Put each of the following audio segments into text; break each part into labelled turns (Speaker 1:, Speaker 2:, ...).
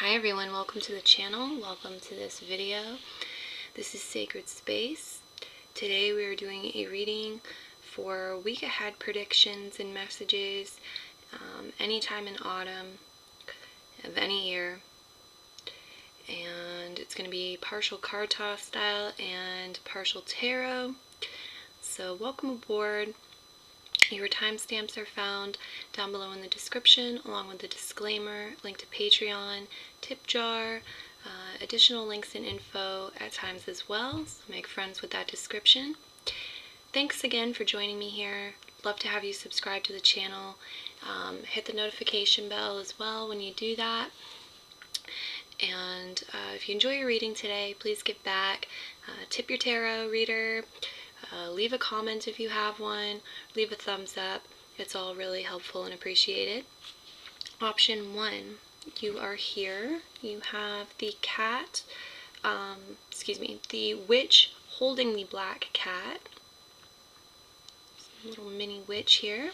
Speaker 1: Hi everyone, welcome to the channel, welcome to this video. This is Sacred Space. Today we are doing a reading for week ahead predictions and messages anytime in autumn of any year. And it's going to be partial card toss style and partial tarot. So welcome aboard. Your timestamps are found down below in the description, along with the disclaimer, link to Patron, tip jar, additional links and info at times as well, so make friends with that description. Thanks again for joining me here. Love to have you subscribe to the channel. Hit the notification bell as well when you do that. And if you enjoy your reading today, please give back. Tip your tarot reader. Leave a comment if you have one, leave a thumbs up, it's all really helpful and appreciated. Option 1, you are here, you have the cat, the witch holding the black cat, little mini witch here.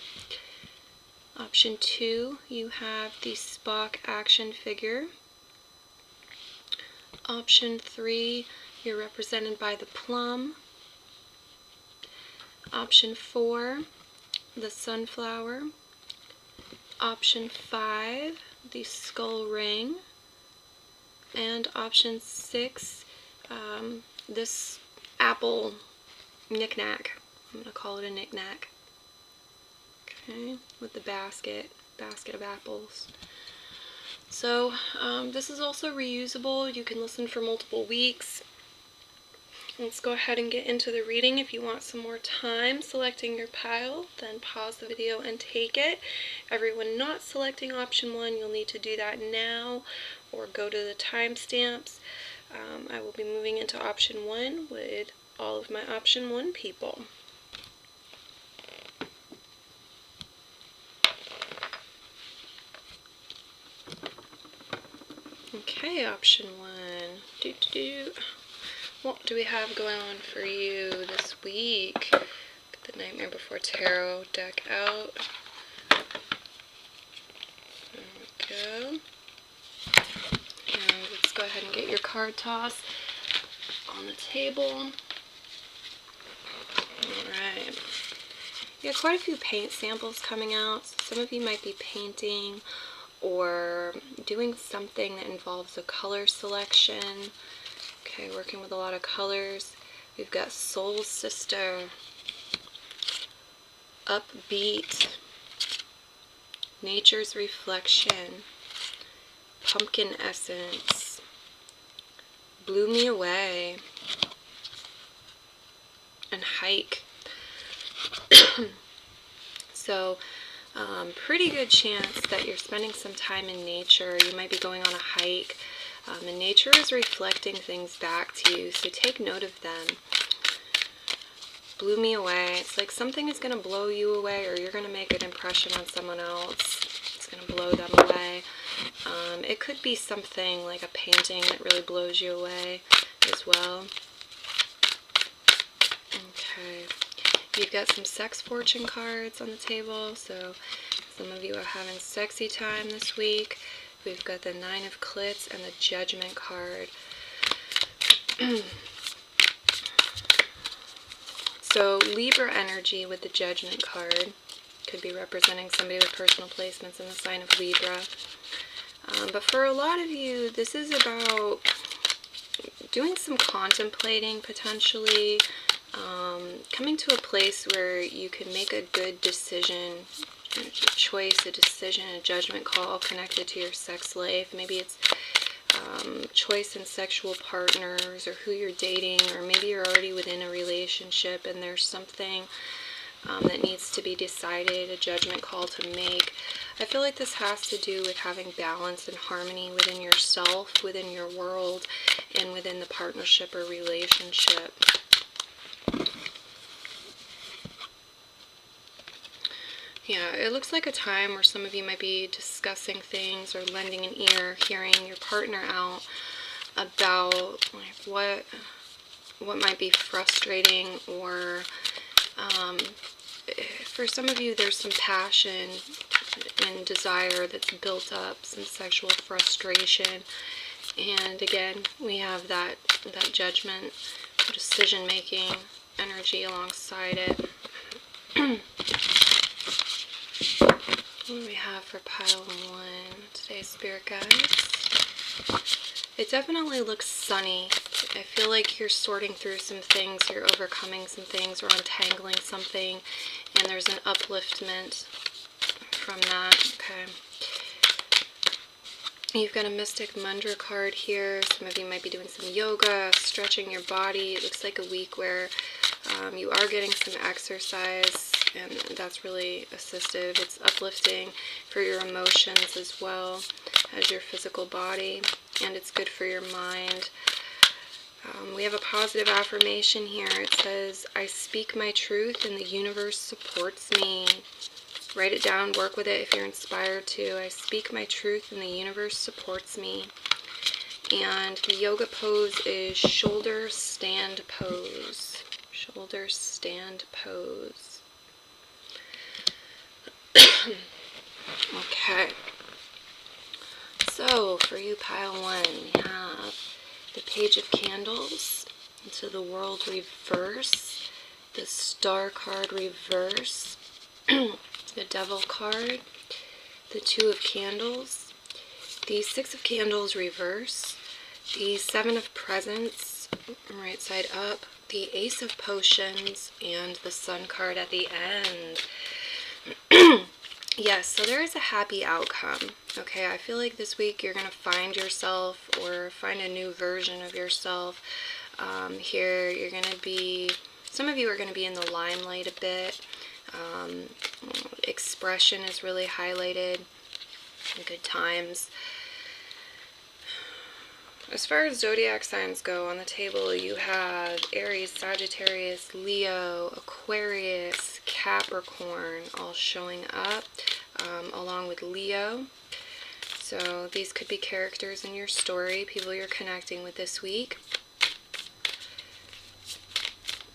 Speaker 1: Option 2, you have the Spock action figure. Option 3, you're represented by the plum. Option 4, the sunflower. Option 5, the skull ring. And option 6, this apple knick-knack. I'm going to call it a knick-knack. Okay, with the basket of apples. So this is also reusable. You can listen for multiple weeks. Let's go ahead and get into the reading. If you want some more time selecting your pile, then pause the video and take it. Everyone not selecting option 1, you'll need to do that now or go to the timestamps. I will be moving into option 1 with all of my option 1 people. Okay, option 1. What do we have going on for you this week? Get the Nightmare Before Tarot deck out. There we go. And let's go ahead and get your card toss on the table. Alright. You got quite a few paint samples coming out. So some of you might be painting or doing something that involves a color selection. Okay, working with a lot of colors. We've got Soul Sister, Upbeat, Nature's Reflection, Pumpkin Essence, Blew Me Away, and Hike. So, pretty good chance that you're spending some time in nature. You might be going on a hike. And nature is reflecting things back to you, so take note of them. Blew me away. It's like something is going to blow you away, or you're going to make an impression on someone else. It's going to blow them away. It could be something like a painting that really blows you away as well. Okay. You've got some sex fortune cards on the table, so some of you are having sexy time this week. We've got the 9 of Clits and the Judgment card. So Libra energy with the Judgment card. Could be representing somebody with personal placements in the sign of Libra. But for a lot of you, this is about doing some contemplating potentially. Coming to a place where you can make a good decision, a choice, a decision, a judgment call connected to your sex life. Maybe it's choice in sexual partners or who you're dating, or maybe you're already within a relationship and there's something that needs to be decided, a judgment call to make. I feel like this has to do with having balance and harmony within yourself, within your world, and within the partnership or relationship. Yeah, it looks like a time where some of you might be discussing things or lending an ear, hearing your partner out about like what might be frustrating, or for some of you there's some passion and desire that's built up, some sexual frustration. And again, we have that judgment, decision-making energy alongside it. What do we have for pile 1 today, Spirit Guides? It definitely looks sunny. I feel like you're sorting through some things, you're overcoming some things, or untangling something, and there's an upliftment from that. Okay. You've got a Mystic Mudra card here. Some of you might be doing some yoga, stretching your body. It looks like a week where you are getting some exercise, and that's really assistive. It's uplifting for your emotions as well as your physical body, and it's good for your mind. We have a positive affirmation here. It says, I speak my truth and the universe supports me. Write it down, work with it if you're inspired to. I speak my truth and the universe supports me. And the yoga pose is shoulder stand pose. Shoulder stand pose. Okay. So, for you, pile 1, we have the Page of Candles into the World reverse, the Star card reverse, the Devil card, the 2 of Candles, the 6 of Candles reverse, the 7 of Presents right side up, the Ace of Potions, and the Sun card at the end. Yes, so there is a happy outcome. Okay, I feel like this week you're going to find yourself or find a new version of yourself. Here you're going to be, some of you are going to be in the limelight a bit. Expression is really highlighted. Good times. As far as zodiac signs go, on the table you have Aries, Sagittarius, Leo, Aquarius, Capricorn all showing up, along with Leo. So these could be characters in your story, people you're connecting with this week.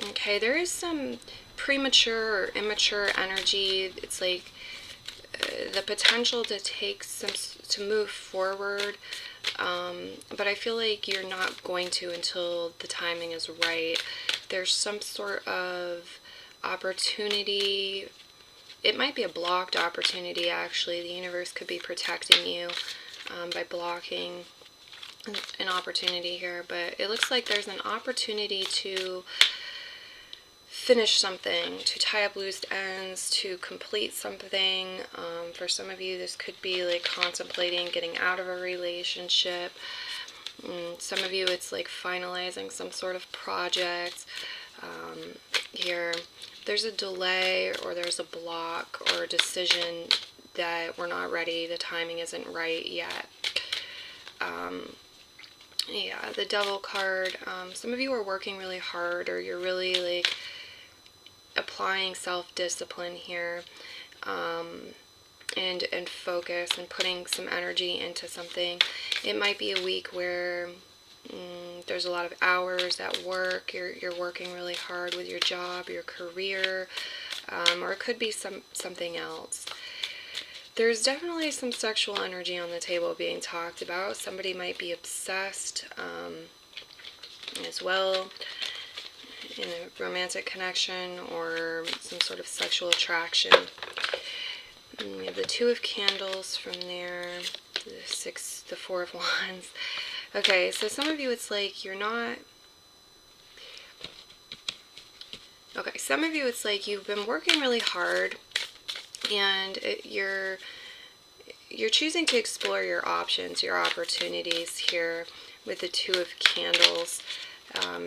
Speaker 1: Okay, there is some premature or immature energy. It's like the potential to to move forward, but I feel like you're not going to until the timing is right. There's some sort of opportunity. It might be a blocked opportunity, actually. The universe could be protecting you by blocking an opportunity here, but it looks like there's an opportunity to finish something, to tie up loose ends, to complete something. For some of you, this could be like contemplating getting out of a relationship. Some of you, it's like finalizing some sort of project. Here, there's a delay or there's a block or a decision that we're not ready, the timing isn't right yet. Yeah, the Devil card, some of you are working really hard, or you're really like applying self-discipline here, and focus and putting some energy into something. It might be a week where there's a lot of hours at work, you're working really hard with your job, your career, or it could be something else. There's definitely some sexual energy on the table being talked about. Somebody might be obsessed as well, in a romantic connection or some sort of sexual attraction. And we have the 2 of Candles from there, the 4 of Wands. Okay, so some of you, it's like you're not... Okay, some of you, it's like you've been working really hard, and you're choosing to explore your options, your opportunities here with the 2 of Candles.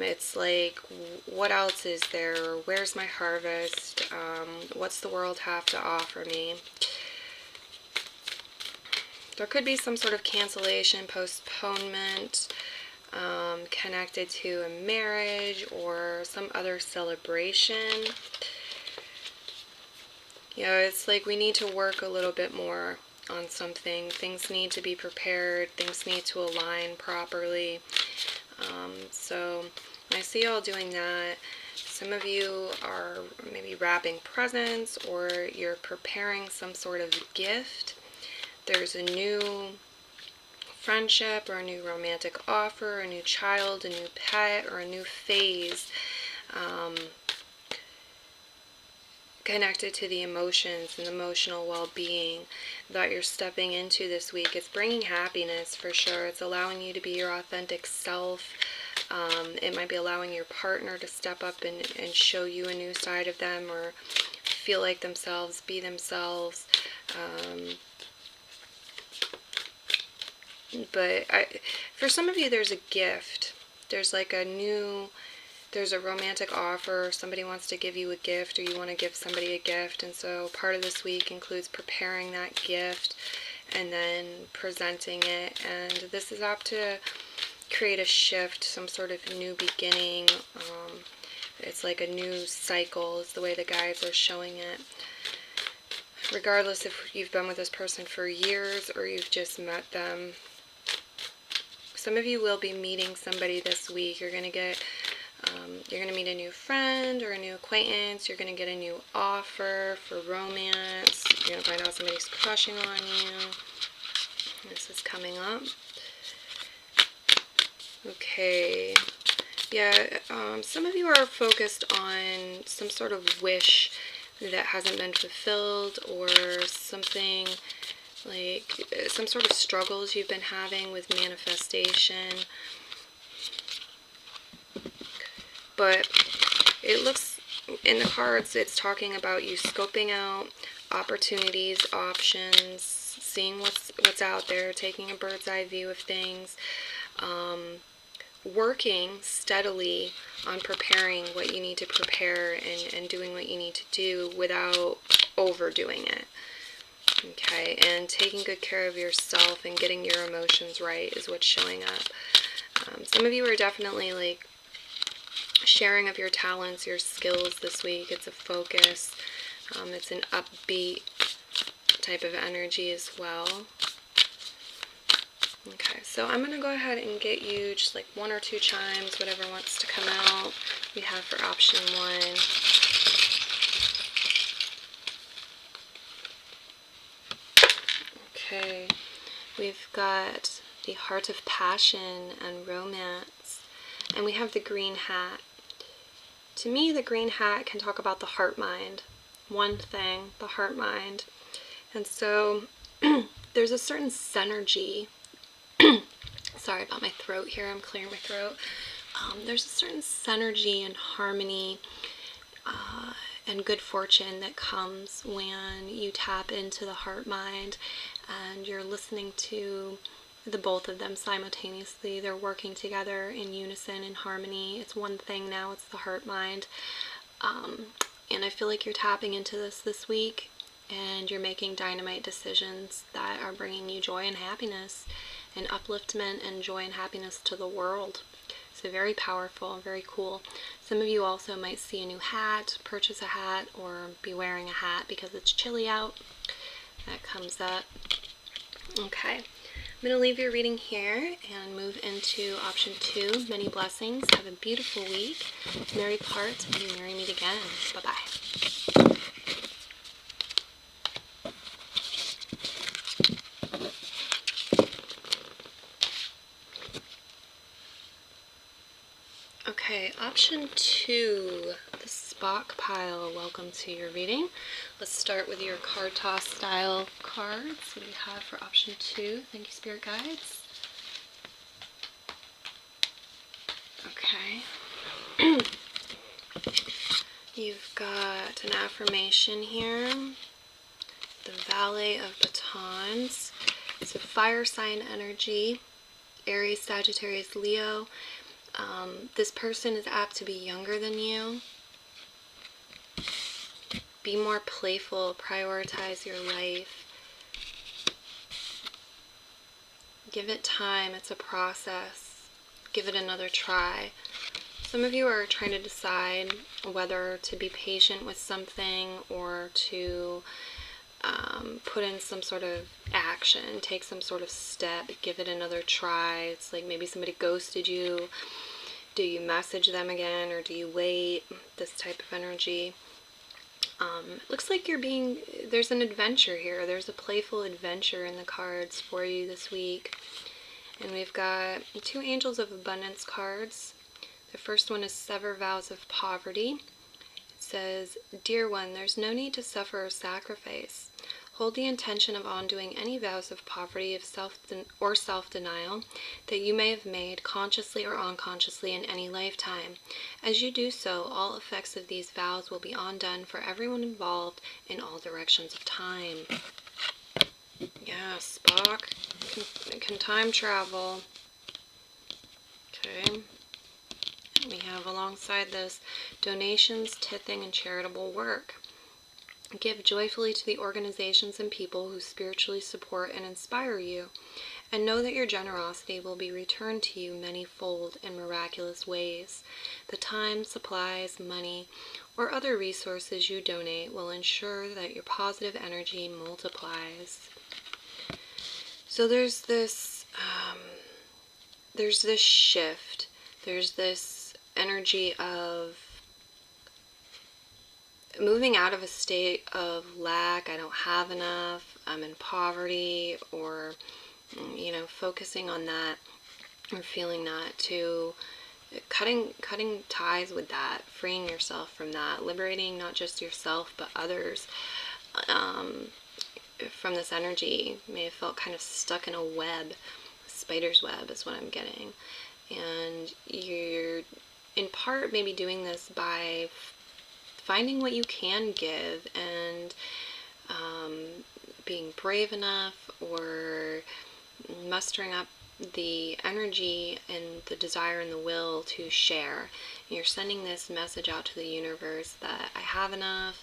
Speaker 1: It's like, what else is there? Where's my harvest? What's the world have to offer me? There could be some sort of cancellation, postponement, connected to a marriage or some other celebration. You know, it's like we need to work a little bit more on something. Things need to be prepared. Things need to align properly. So I see y'all doing that. Some of you are maybe wrapping presents, or you're preparing some sort of gift. There's a new friendship or a new romantic offer, a new child, a new pet, or a new phase connected to the emotions and emotional well-being that you're stepping into this week. It's bringing happiness for sure. It's allowing you to be your authentic self. It might be allowing your partner to step up and show you a new side of them, or feel like themselves, be themselves. But for some of you, there's a gift. There's like there's a romantic offer. Somebody wants to give you a gift, or you want to give somebody a gift. And so part of this week includes preparing that gift and then presenting it. And this is apt to create a shift, some sort of new beginning. It's like a new cycle is the way the guides are showing it. Regardless if you've been with this person for years or you've just met them. Some of you will be meeting somebody this week. You're going to meet a new friend or a new acquaintance. You're going to get a new offer for romance. You're going to find out somebody's crushing on you. This is coming up. Okay. Yeah, some of you are focused on some sort of wish that hasn't been fulfilled, or something like some sort of struggles you've been having with manifestation. But it looks in the cards, it's talking about you scoping out opportunities, options, seeing what's out there, taking a bird's eye view of things, working steadily on preparing what you need to prepare, and doing what you need to do without overdoing it. Okay, and taking good care of yourself and getting your emotions right is what's showing up. Some of you are definitely like sharing of your talents, your skills this week. It's a focus. It's an upbeat type of energy as well. Okay, so I'm going to go ahead and get you just like 1 or 2 chimes, whatever wants to come out. We have for option 1. Okay, we've got the Heart of Passion and Romance, and we have the Green Hat. To me, the Green Hat can talk about the heart-mind. One thing, the heart-mind. And so there's a certain synergy. Sorry about my throat here, I'm clearing my throat. There's a certain synergy and harmony and good fortune that comes when you tap into the heart-mind and you're listening to the both of them simultaneously. They're working together in unison, in harmony. It's one thing now, it's the heart-mind. And I feel like you're tapping into this week, and you're making dynamite decisions that are bringing you joy and happiness and upliftment and joy and happiness to the world. So very powerful, very cool. Some of you also might see a new hat, purchase a hat, or be wearing a hat because it's chilly out. That comes up. Okay, I'm going to leave your reading here and move into option 2, Many Blessings. Have a beautiful week. Merry part and merry meet again. Bye-bye. Okay, option 2, the Spock pile. Welcome to your reading. Let's start with your card toss style cards. What do we have for option 2? Thank you, Spirit Guides. Okay. You've got an affirmation here. The Valet of Batons. It's a fire sign energy. Aries, Sagittarius, Leo. This person is apt to be younger than you. Be more playful, prioritize your life. Give it time, it's a process. Give it another try. Some of you are trying to decide whether to be patient with something or to put in some sort of action, take some sort of step, give it another try. It's like maybe somebody ghosted you Do you message them again, or do you wait? This type of energy. It looks like there's an adventure here. There's a playful adventure in the cards for you this week. And we've got 2 Angels of Abundance cards. The first one is Sever Vows of Poverty. It says, Dear one, there's no need to suffer or sacrifice. Hold the intention of undoing any vows of poverty or self-denial that you may have made consciously or unconsciously in any lifetime. As you do so, all effects of these vows will be undone for everyone involved in all directions of time. Yeah, Spock can time travel. Okay. We have alongside this donations, tithing, and charitable work. Give joyfully to the organizations and people who spiritually support and inspire you, and know that your generosity will be returned to you many-fold in miraculous ways. The time, supplies, money, or other resources you donate will ensure that your positive energy multiplies. So there's this shift. There's this energy of moving out of a state of lack, I don't have enough, I'm in poverty, or, focusing on that or feeling that, to cutting ties with that, freeing yourself from that, liberating not just yourself but others from this energy. You may have felt kind of stuck in a web. A spider's web is what I'm getting. And you're in part maybe doing this by finding what you can give and being brave enough, or mustering up the energy and the desire and the will to share. You're sending this message out to the universe that I have enough,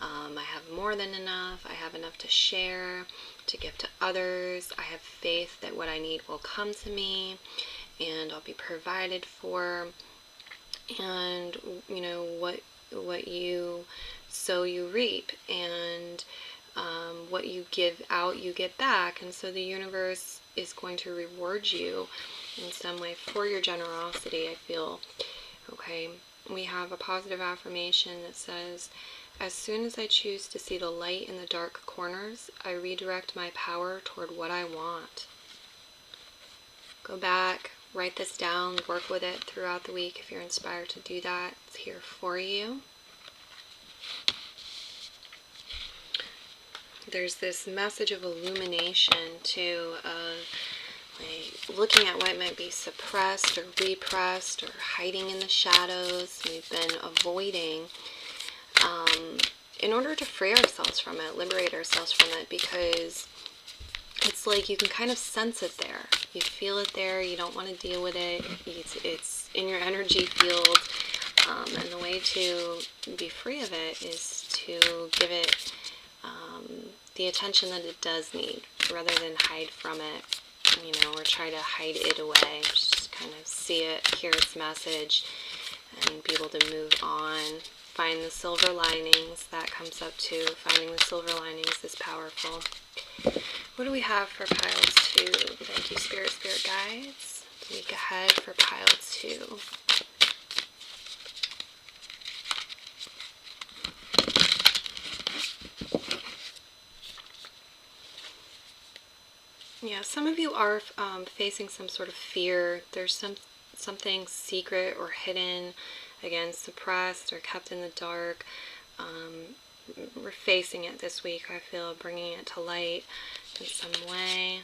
Speaker 1: I have more than enough, I have enough to share, to give to others, I have faith that what I need will come to me, and I'll be provided for. And what you sow you reap, and what you give out you get back. And so the universe is going to reward you in some way for your generosity, I feel. Okay, we have a positive affirmation that says, as soon as I choose to see the light in the dark corners, I redirect my power toward what I want. Go back, write this down, work with it throughout the week if you're inspired to do that. It's here for you. There's this message of illumination too, of looking at what might be suppressed or repressed or hiding in the shadows we've been avoiding, in order to free ourselves from it, liberate ourselves from it, because it's like you can kind of sense it there. You feel it there. You don't want to deal with it. It's in your energy field. And the way to be free of it is to give it the attention that it does need, rather than hide from it, or try to hide it away. Just kind of see it, hear its message, and be able to move on. Find the silver linings. That comes up too. Finding the silver linings is powerful. What do we have for pile 2? Thank you, Spirit Guides. The week ahead for pile 2. Yeah, some of you are facing some sort of fear. There's something secret or hidden, again, suppressed or kept in the dark. We're facing it this week, I feel, bringing it to light in some way.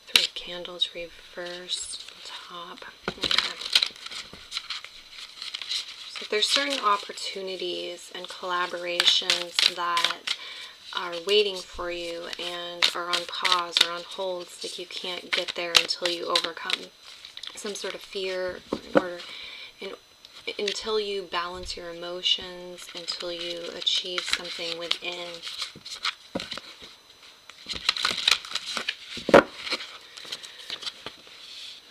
Speaker 1: 3 candles reversed on top. Okay. So there's certain opportunities and collaborations that are waiting for you and are on pause or on hold. It's like you can't get there until you overcome some sort of fear, or until you balance your emotions, until you achieve something within.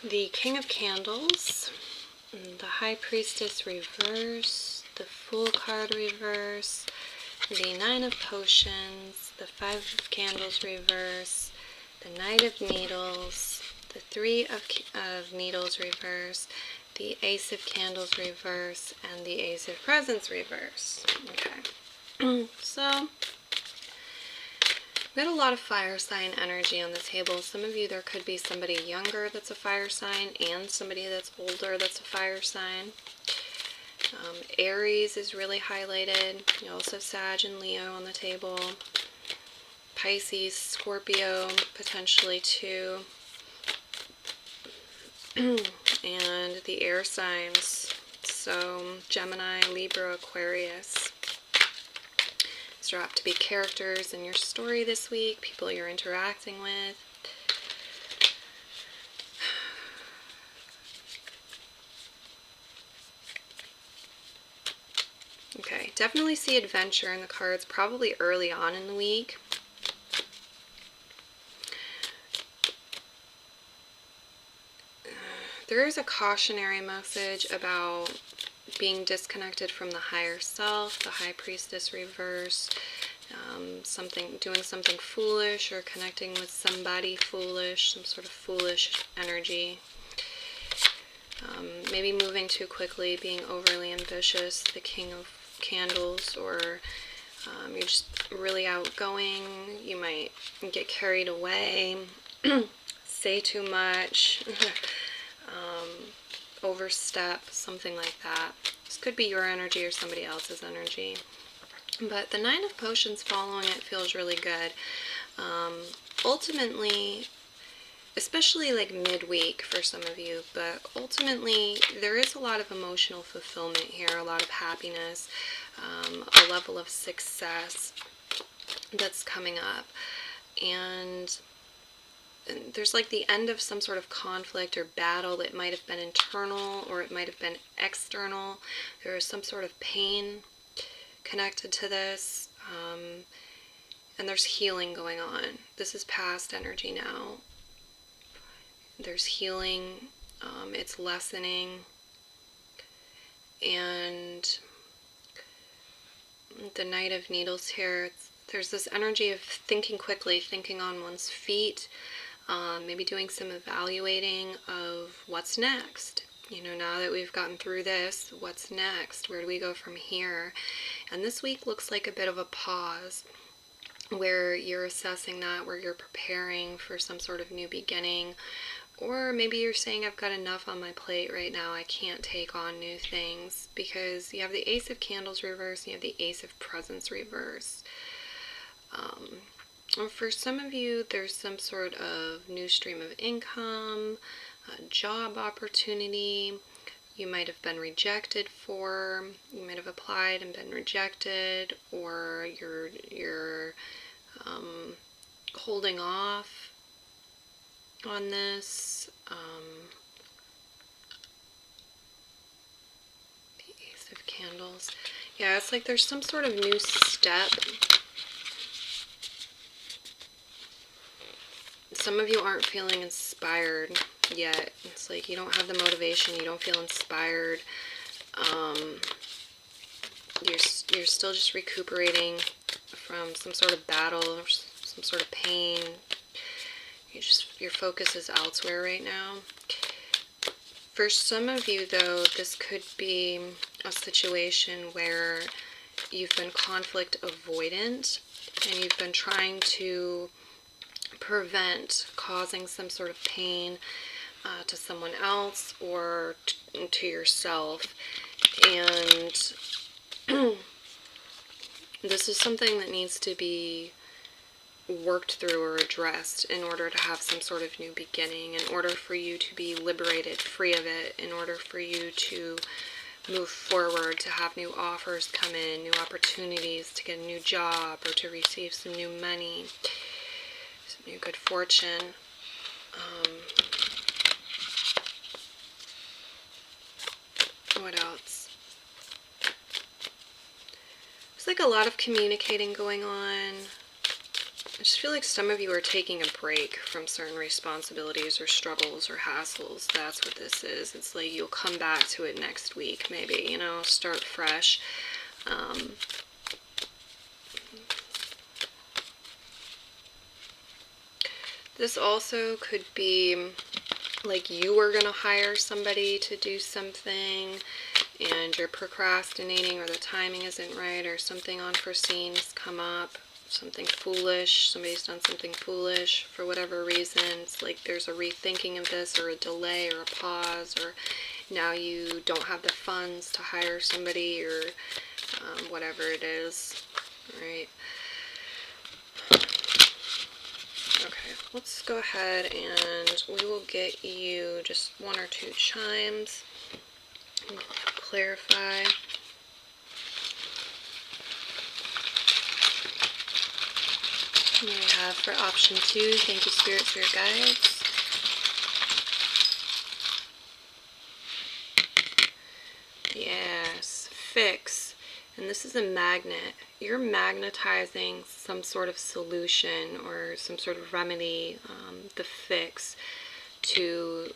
Speaker 1: The King of Candles, the High Priestess reverse, the Fool card reverse, the 9 of Potions, the 5 of Candles reverse, the Knight of Needles, the 3 of Needles reverse, the Ace of Candles reverse, and the Ace of Presents reverse. Okay. So, we've got a lot of fire sign energy on the table. Some of you, there could be somebody younger that's a fire sign and somebody that's older that's a fire sign. Aries is really highlighted. You also have Sag and Leo on the table. Pisces, Scorpio, potentially too. And the air signs. So Gemini, Libra, Aquarius. These are apt to be characters in your story this week, people you're interacting with. Okay, definitely see adventure in the cards, probably early on in the week. There is a cautionary message about being disconnected from the higher self, the High Priestess reverse, doing something foolish or connecting with somebody foolish, some sort of foolish energy. Maybe moving too quickly, being overly ambitious, the King of Candles, or you're just really outgoing. You might get carried away, say too much, overstep, something like that. This could be your energy or somebody else's energy. But the Nine of Potions following it feels really good. Ultimately, especially like midweek for some of you, but ultimately there is a lot of emotional fulfillment here, a lot of happiness, a level of success that's coming up. And there's like the end of some sort of conflict or battle that might have been internal or it might have been external. There is some sort of pain connected to this, and there's healing going on. This is past energy now. There's healing, it's lessening, and the Knight of Needles here, there's this energy of thinking quickly, thinking on one's feet, maybe doing some evaluating of what's next. You know, now that we've gotten through this, what's next? Where do we go from here? And this week looks like a bit of a pause where you're assessing that, where you're preparing for some sort of new beginning. Or maybe you're saying, I've got enough on my plate right now, I can't take on new things, because you have the Ace of Candles reverse and you have the Ace of Presents reverse. For some of you, there's some sort of new stream of income, a job opportunity. You might have been rejected for, you might have applied and been rejected, or you're holding off on this. The Ace of Candles. Yeah, it's like there's some sort of new step. Some of you aren't feeling inspired yet. It's like you don't have the motivation, you don't feel inspired. You're still just recuperating from some sort of battle or some sort of pain. Your focus is elsewhere right now. For some of you, though, this could be a situation where you've been conflict avoidant and you've been trying to prevent causing some sort of pain to someone else or to yourself. And this is something that needs to be worked through or addressed in order to have some sort of new beginning, in order for you to be liberated, free of it, in order for you to move forward, to have new offers come in, new opportunities, to get a new job or to receive some new money, some new good fortune. What else? There's like a lot of communicating going on. I just feel like some of you are taking a break from certain responsibilities or struggles or hassles. That's what this is. It's like you'll come back to it next week, maybe, you know, start fresh. This also could be like you were going to hire somebody to do something and you're procrastinating, or the timing isn't right, or something unforeseen has come up, something foolish, somebody's done something foolish for whatever reasons, like there's a rethinking of this, or a delay, or a pause, or now you don't have the funds to hire somebody, or whatever it is. All right. Okay, let's go ahead and we will get you just 1 or 2 chimes and clarify. And we have for option 2, thank you Spirit, Spirit Guides. Yes, fix. And this is a magnet. You're magnetizing some sort of solution or some sort of remedy, the fix, to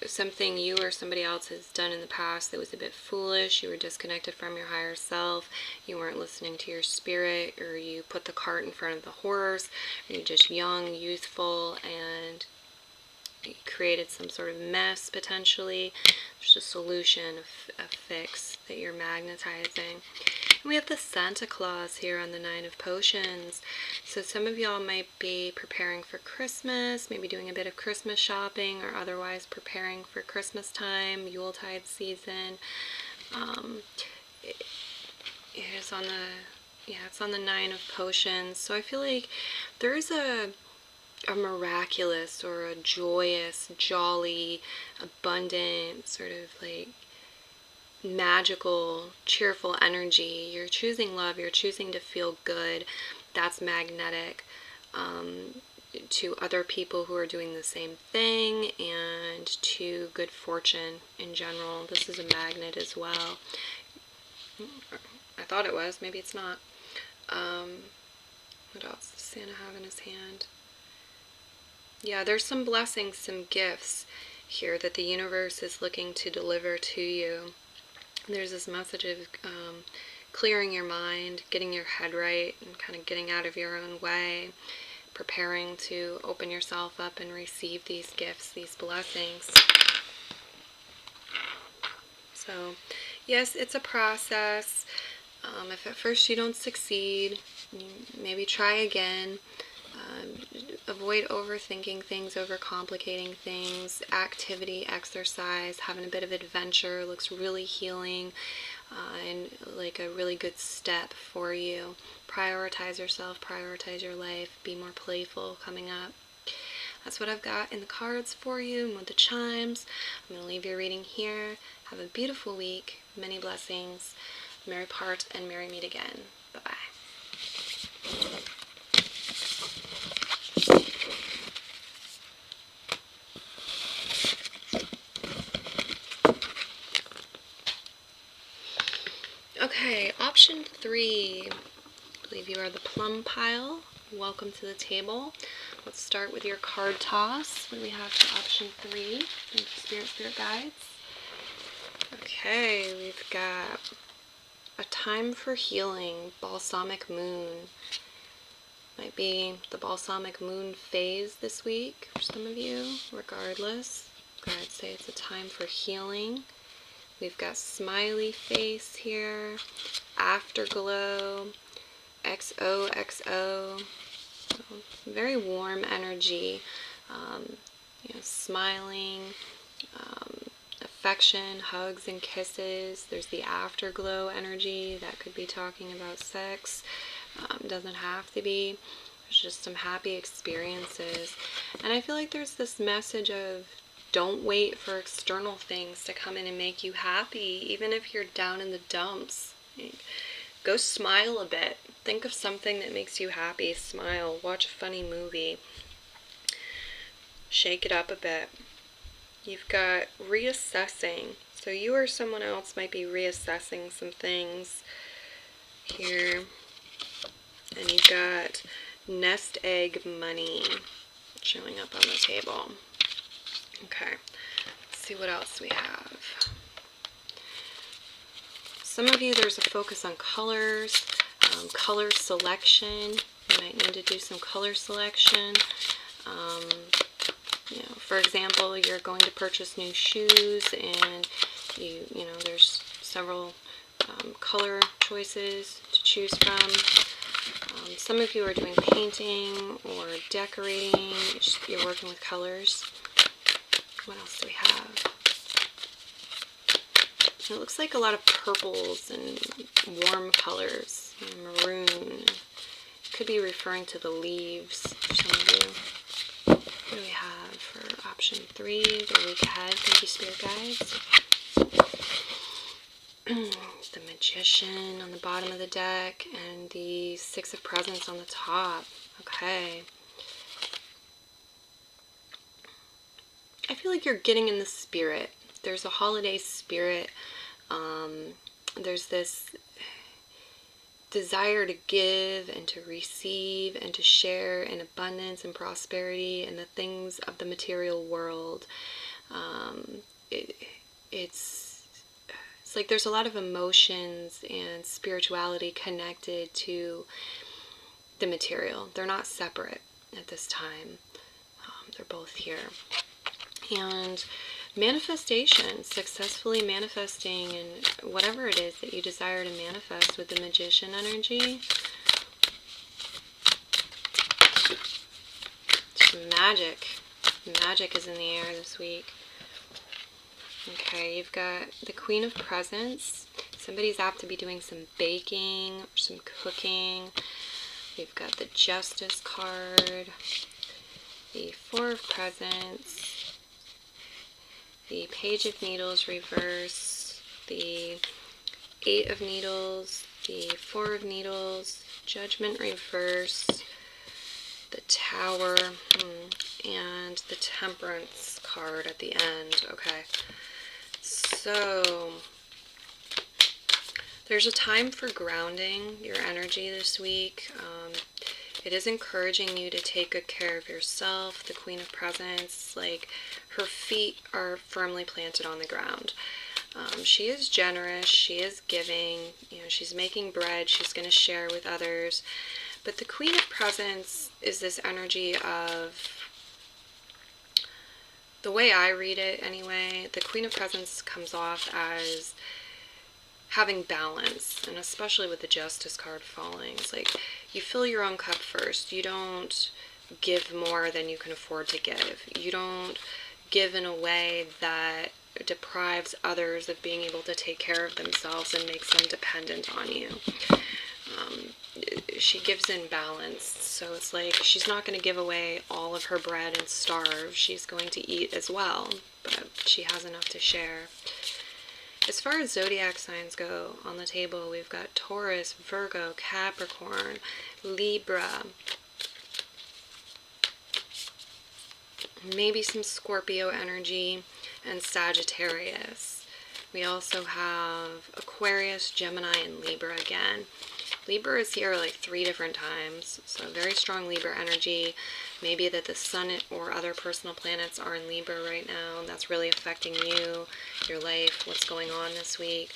Speaker 1: something you or somebody else has done in the past that was a bit foolish. You were disconnected from your higher self. You weren't listening to your spirit, or you put the cart in front of the horse. Or you're just young, youthful, and you created some sort of mess potentially. There's a solution, a fix that you're magnetizing. And we have the Santa Claus here on the 9 of Potions. So some of y'all might be preparing for Christmas, maybe doing a bit of Christmas shopping, or otherwise preparing for Christmas time, Yuletide season. It's on the 9 of Potions. So I feel like there is a miraculous or a joyous, jolly, abundant, sort of like magical, cheerful energy. You're choosing love, you're choosing to feel good. That's magnetic to other people who are doing the same thing, and to good fortune in general. This is a magnet as well. I thought it was, maybe it's not. What else does Santa have in his hand? Yeah, there's some blessings, some gifts here that the universe is looking to deliver to you. There's this message of clearing your mind, getting your head right, and kind of getting out of your own way, preparing to open yourself up and receive these gifts, these blessings. So, yes, it's a process. If at first you don't succeed, maybe try again. Avoid overthinking things, overcomplicating things. Activity, exercise, having a bit of adventure looks really healing and like a really good step for you. Prioritize yourself, prioritize your life, be more playful coming up. That's what I've got in the cards for you and with the chimes. I'm going to leave your reading here. Have a beautiful week. Many blessings. Merry part and merry meet again. Bye-bye. Okay, option 3. I believe you are the plum pile. Welcome to the table. Let's start with your card toss. What do we have for option 3? Thank you, Spirit, Spirit Guides. Okay, we've got a time for healing, balsamic moon. Might be the balsamic moon phase this week for some of you. Regardless, I'd say it's a time for healing. We've got smiley face here, afterglow, XOXO, so very warm energy, smiling, affection, hugs and kisses. There's the afterglow energy, that could be talking about sex, doesn't have to be. There's just some happy experiences, and I feel like there's this message of don't wait for external things to come in and make you happy, even if you're down in the dumps. Go smile a bit. Think of something that makes you happy. Smile. Watch a funny movie. Shake it up a bit. You've got reassessing. So you or someone else might be reassessing some things here. And you've got nest egg money showing up on the table. Okay, let's see what else we have. Some of you, there's a focus on colors, color selection. You might need to do some color selection. You know, for example, you're going to purchase new shoes, and you know, there's several color choices to choose from. Some of you are doing painting or decorating. You're working with colors. What else do we have? It looks like a lot of purples and warm colors, maroon. Could be referring to the leaves for some of you. What do we have for option 3? The week ahead. Thank you, Spirit Guides. The Magician on the bottom of the deck and the Six of Presents on the top. Okay. I feel like you're getting in the spirit. There's a holiday spirit. There's this desire to give and to receive and to share in abundance and prosperity and the things of the material world. It's like there's a lot of emotions and spirituality connected to the material. They're not separate at this time. They're both here. And manifestation, successfully manifesting and whatever it is that you desire to manifest with the Magician energy. Magic. Magic is in the air this week. Okay, you've got the Queen of Presents. Somebody's apt to be doing some baking or some cooking. We've got the Justice card, the Four of Presents, the Page of Needles reverse, the Eight of Needles, the Four of Needles, Judgment reverse, the Tower, and the Temperance card at the end. Okay, so there's a time for grounding your energy this week. It is encouraging you to take good care of yourself. The Queen of Presents, like, her feet are firmly planted on the ground. She is generous, she is giving, you know, she's making bread, she's going to share with others. But the Queen of Presents is this energy of, the way I read it anyway, the Queen of Presents comes off as having balance, and especially with the Justice card falling. It's like you fill your own cup first. You don't give more than you can afford to give. You don't give in a way that deprives others of being able to take care of themselves and makes them dependent on you. She gives in balance, so it's like she's not going to give away all of her bread and starve. She's going to eat as well, but she has enough to share. As far as zodiac signs go on the table, we've got Taurus, Virgo, Capricorn, Libra, maybe some Scorpio energy, and Sagittarius. We also have Aquarius, Gemini, and Libra again. Libra is here like 3 different times, so very strong Libra energy. Maybe that the sun or other personal planets are in Libra right now. That's really affecting you, your life, what's going on this week,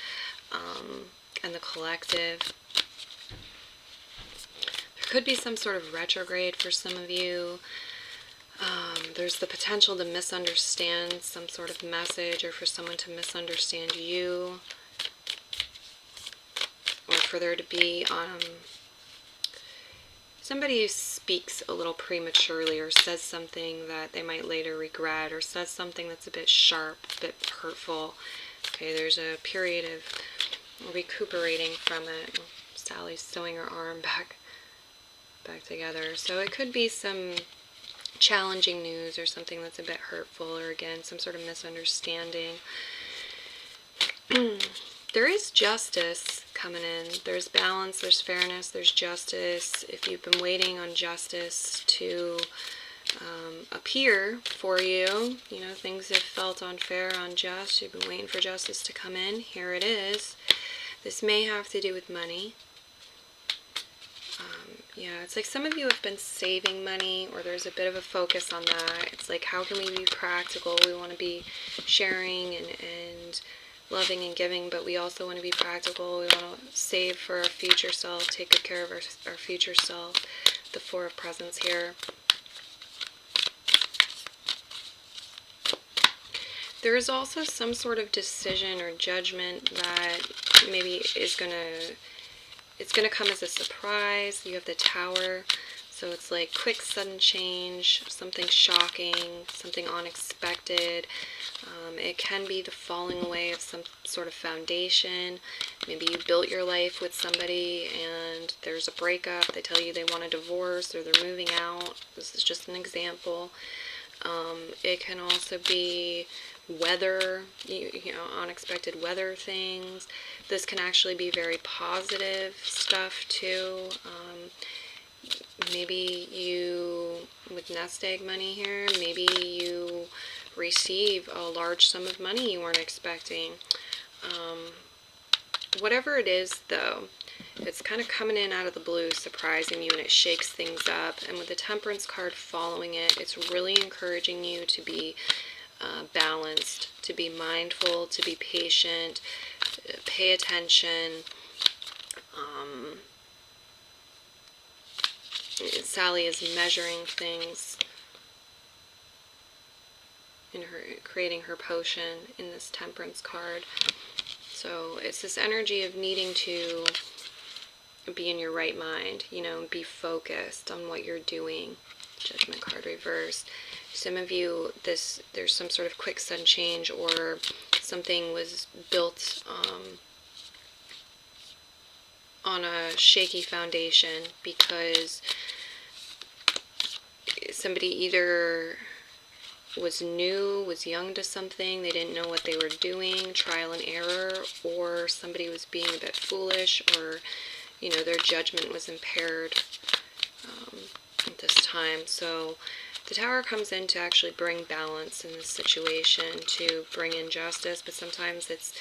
Speaker 1: and the collective. There could be some sort of retrograde for some of you. There's the potential to misunderstand some sort of message, or for someone to misunderstand you, or for there to be somebody who speaks a little prematurely, or says something that they might later regret, or says something that's a bit sharp, a bit hurtful. Okay, there's a period of recuperating from it. Sally's sewing her arm back together. So it could be some challenging news, or something that's a bit hurtful, or again, some sort of misunderstanding. There is justice coming in. There's balance, there's fairness, there's justice. If you've been waiting on justice to appear for you, you know, things have felt unfair, unjust, you've been waiting for justice to come in, here it is. This may have to do with money. Yeah, it's like some of you have been saving money, or there's a bit of a focus on that. It's like, how can we be practical? We want to be sharing and loving and giving, but we also want to be practical. We want to save for our future self, take good care of our future self. The Four of Presents here. There is also some sort of decision or judgment that maybe it's gonna come as a surprise. You have the Tower, so it's like quick, sudden change, something shocking, something unexpected. It can be the falling away of some sort of foundation. Maybe you built your life with somebody and there's a breakup. They tell you they want a divorce or they're moving out. This is just an example. It can also be weather, you know, unexpected weather things. This can actually be very positive stuff too. Maybe you, with nest egg money here, maybe you receive a large sum of money you weren't expecting. Whatever it is, though, it's kind of coming in out of the blue, surprising you, and it shakes things up. And with the Temperance card following it, it's really encouraging you to be balanced, to be mindful, to be patient, pay attention. Sally is measuring things in her, creating her potion in this Temperance card. So it's this energy of needing to be in your right mind, you know, be focused on what you're doing. Judgment card reversed. Some of you, there's some sort of quick sudden change, or something was built on a shaky foundation because somebody either was new, was young to something, they didn't know what they were doing, trial and error, or somebody was being a bit foolish, or, you know, their judgment was impaired at this time. So the Tower comes in to actually bring balance in this situation, to bring in justice, but sometimes it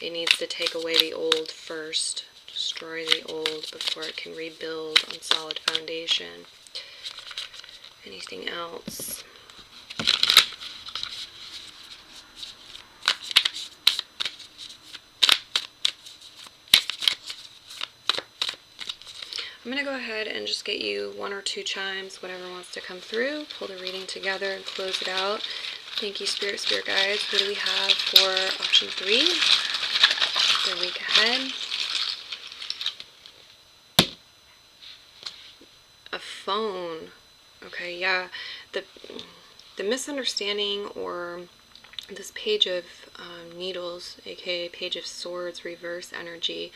Speaker 1: needs to take away the old first, destroy the old before it can rebuild on solid foundation. Anything else? I'm going to go ahead and just get you 1 or 2 chimes, whatever wants to come through, pull the reading together and close it out. Thank you, Spirit Guides. What do we have for option 3? The week ahead. A phone. Okay, yeah. The misunderstanding, or this Page of Needles, aka Page of Swords, reverse energy,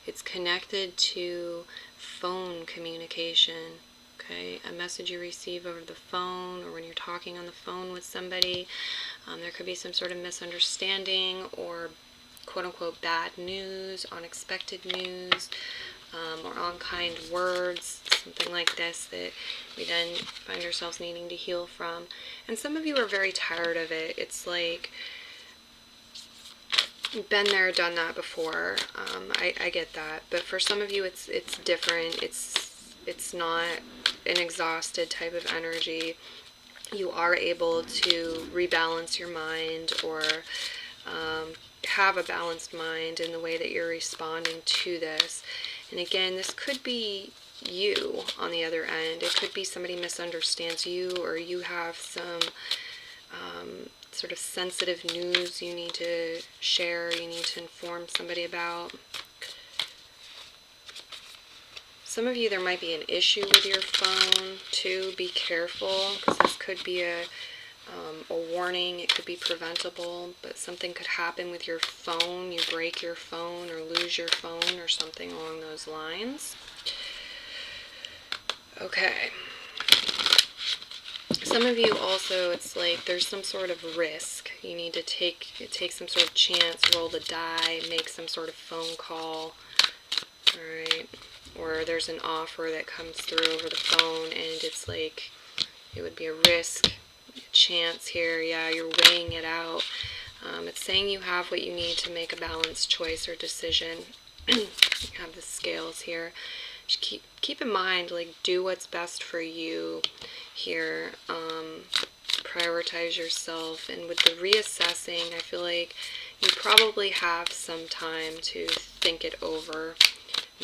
Speaker 1: it's connected to phone communication. Okay, a message you receive over the phone, or when you're talking on the phone with somebody, there could be some sort of misunderstanding, or quote-unquote bad news, unexpected news, or unkind words, something like this that we then find ourselves needing to heal from. And some of you are very tired of it. It's like, been there, done that before. I get that, but for some of you it's different. It's not an exhausted type of energy. You are able to rebalance your mind, or have a balanced mind in the way that you're responding to this. And again, this could be you on the other end. It could be somebody misunderstands you, or you have some sort of sensitive news you need to share, you need to inform somebody about. Some of you, there might be an issue with your phone too. Be careful, because this could be a warning. It could be preventable, but something could happen with your phone. You break your phone or lose your phone or something along those lines. Okay. Some of you also, it's like there's some sort of risk. You need to take some sort of chance, roll the die, make some sort of phone call. Alright. Or there's an offer that comes through over the phone, and it's like it would be a risk, a chance here. Yeah, you're weighing it out. It's saying you have what you need to make a balanced choice or decision. You have the scales here. Just keep in mind, like, do what's best for you here. Prioritize yourself, and with the reassessing, I feel like you probably have some time to think it over,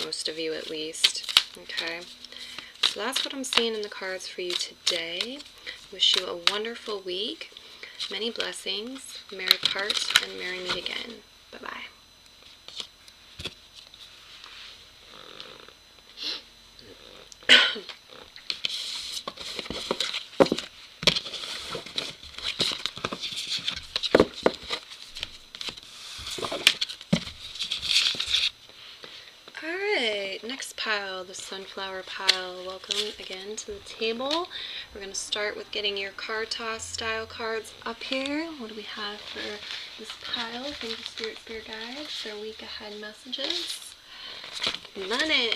Speaker 1: most of you at least. Okay, so that's what I'm seeing in the cards for you today. Wish you a wonderful week. Many blessings. Merry part and merry meet again. Bye-bye. Alright, next pile, the sunflower pile. Welcome again to the table. We're going to start with getting your card toss style cards up here. What do we have for this pile? Thank you, Spirit Guides. Their week ahead messages. Money.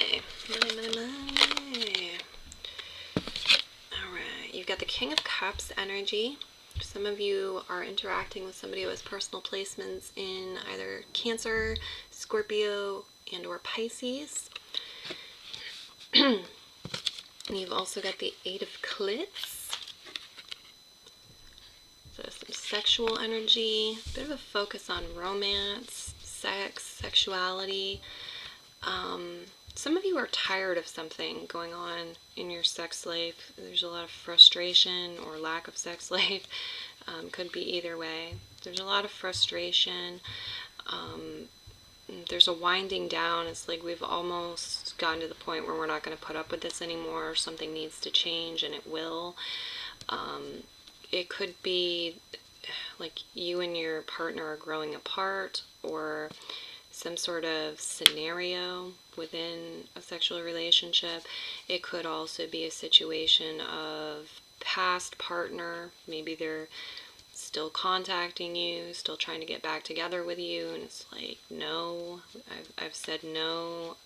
Speaker 1: Money, money, money. Alright, you've got the King of Cups energy. Some of you are interacting with somebody who has personal placements in either Cancer, Scorpio, and or Pisces. You've also got the Eight of Clits. So some sexual energy, a bit of a focus on romance, sex, sexuality. Some of you are tired of something going on in your sex life. There's a lot of frustration or lack of sex life. Could be either way. There's a lot of frustration. There's a winding down. It's like we've almost gotten to the point where we're not going to put up with this anymore, or something needs to change, and it will. It could be like you and your partner are growing apart, or some sort of scenario within a sexual relationship. It could also be a situation of past partner. Maybe they're still contacting you, still trying to get back together with you, and it's like, no, I've said no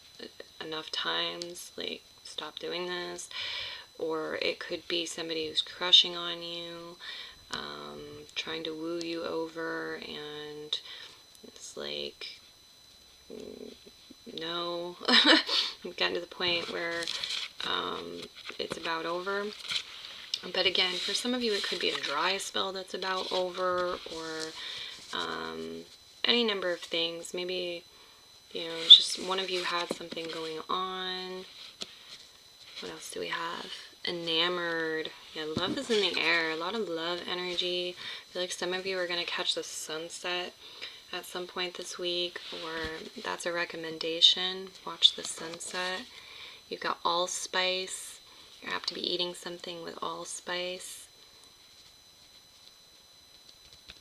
Speaker 1: enough times, like, stop doing this. Or it could be somebody who's crushing on you, trying to woo you over, and it's like, no. We've gotten to the point where it's about over. But again, for some of you, it could be a dry spell that's about over, or any number of things. Maybe, just one of you had something going on. What else do we have? Enamored. Yeah, love is in the air. A lot of love energy. I feel like some of you are going to catch the sunset at some point this week, or that's a recommendation. Watch the sunset. You've got allspice. You have to be eating something with allspice.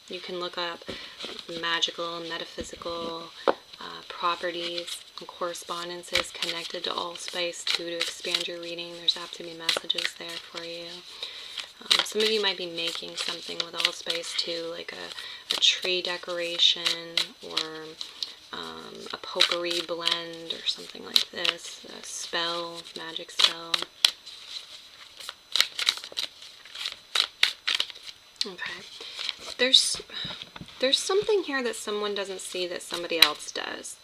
Speaker 1: You can look up magical, metaphysical properties and correspondences connected to allspice too, to expand your reading. There's apt to be messages there for you. Some of you might be making something with allspice too, like a tree decoration, or a potpourri blend, or something like this. A spell, magic spell. Okay. There's something here that someone doesn't see that somebody else does.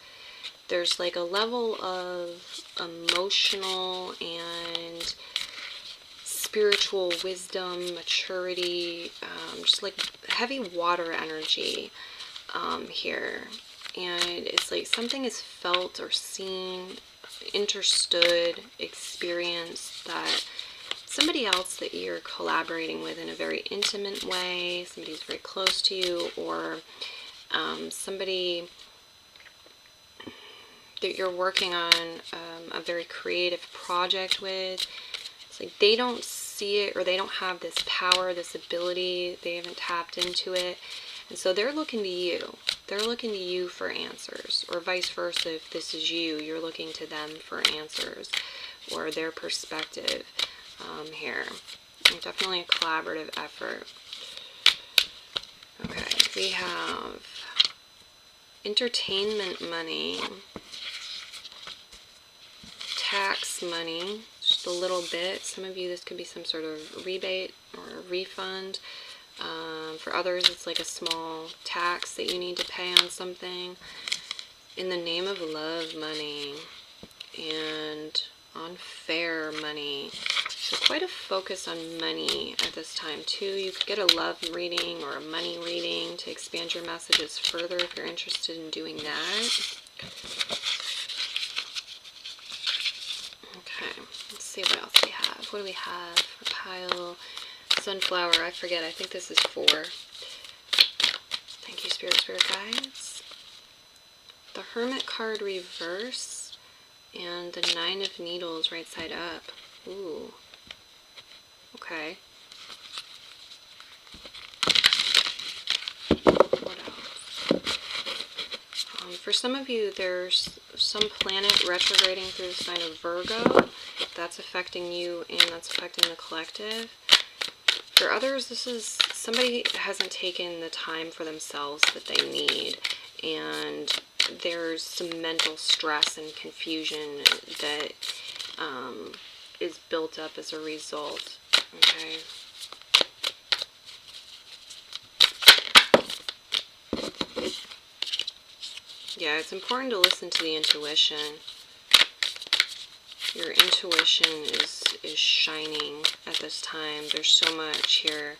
Speaker 1: There's like a level of emotional and spiritual wisdom, maturity, just like heavy water energy here. And it's like something is felt or seen, understood, experienced, that somebody else that you're collaborating with in a very intimate way, somebody who's very close to you, or somebody that you're working on a very creative project with. It's like they don't see it, or they don't have this power, this ability, they haven't tapped into it, and so they're looking to you. They're looking to you for answers, or vice versa. If this is you, you're looking to them for answers or their perspective here. Definitely a collaborative effort. Okay, we have entertainment money, tax money, just a little bit. Some of you, this could be some sort of rebate or a refund. For others, it's like a small tax that you need to pay on something. In the name of love money and unfair money. So quite a focus on money at this time too. You could get a love reading or a money reading to expand your messages further if you're interested in doing that. Okay, let's see what else we have. What do we have? A pile, sunflower, I forget, I think this is 4. Spirit guides. The Hermit card reverse and the Nine of Needles right side up. Ooh. Okay. What else? For some of you, there's some planet retrograding through the sign of Virgo. That's affecting you and that's affecting the collective. For others, this is somebody hasn't taken the time for themselves that they need, and there's some mental stress and confusion that is built up as a result. Okay. Yeah, it's important to listen to the intuition. Your intuition is shining at this time. There's so much here.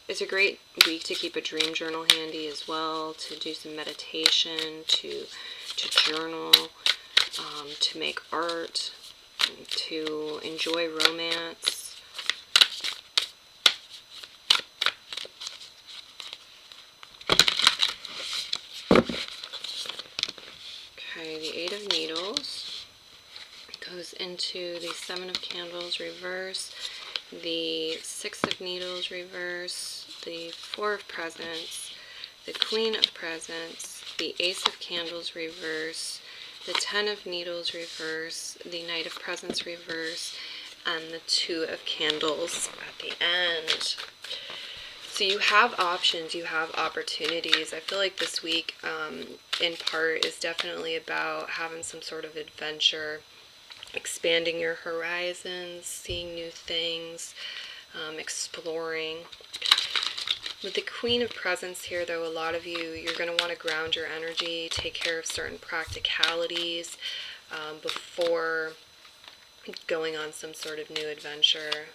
Speaker 1: It's a great week to keep a dream journal handy as well, to do some meditation, to journal, to make art, to enjoy romance. Okay, the Eight of Needles goes into the Seven of Candles reverse, the Six of Needles reverse, the Four of Presents, the Queen of Presents, the Ace of Candles reverse, the Ten of Needles reverse, the Knight of Presents reverse, and the Two of Candles at the end. So you have options, you have opportunities. I feel like this week, in part, is definitely about having some sort of adventure, expanding your horizons, seeing new things, exploring. With the Queen of Presents here, though, a lot of you, you're going to want to ground your energy, take care of certain practicalities before going on some sort of new adventure.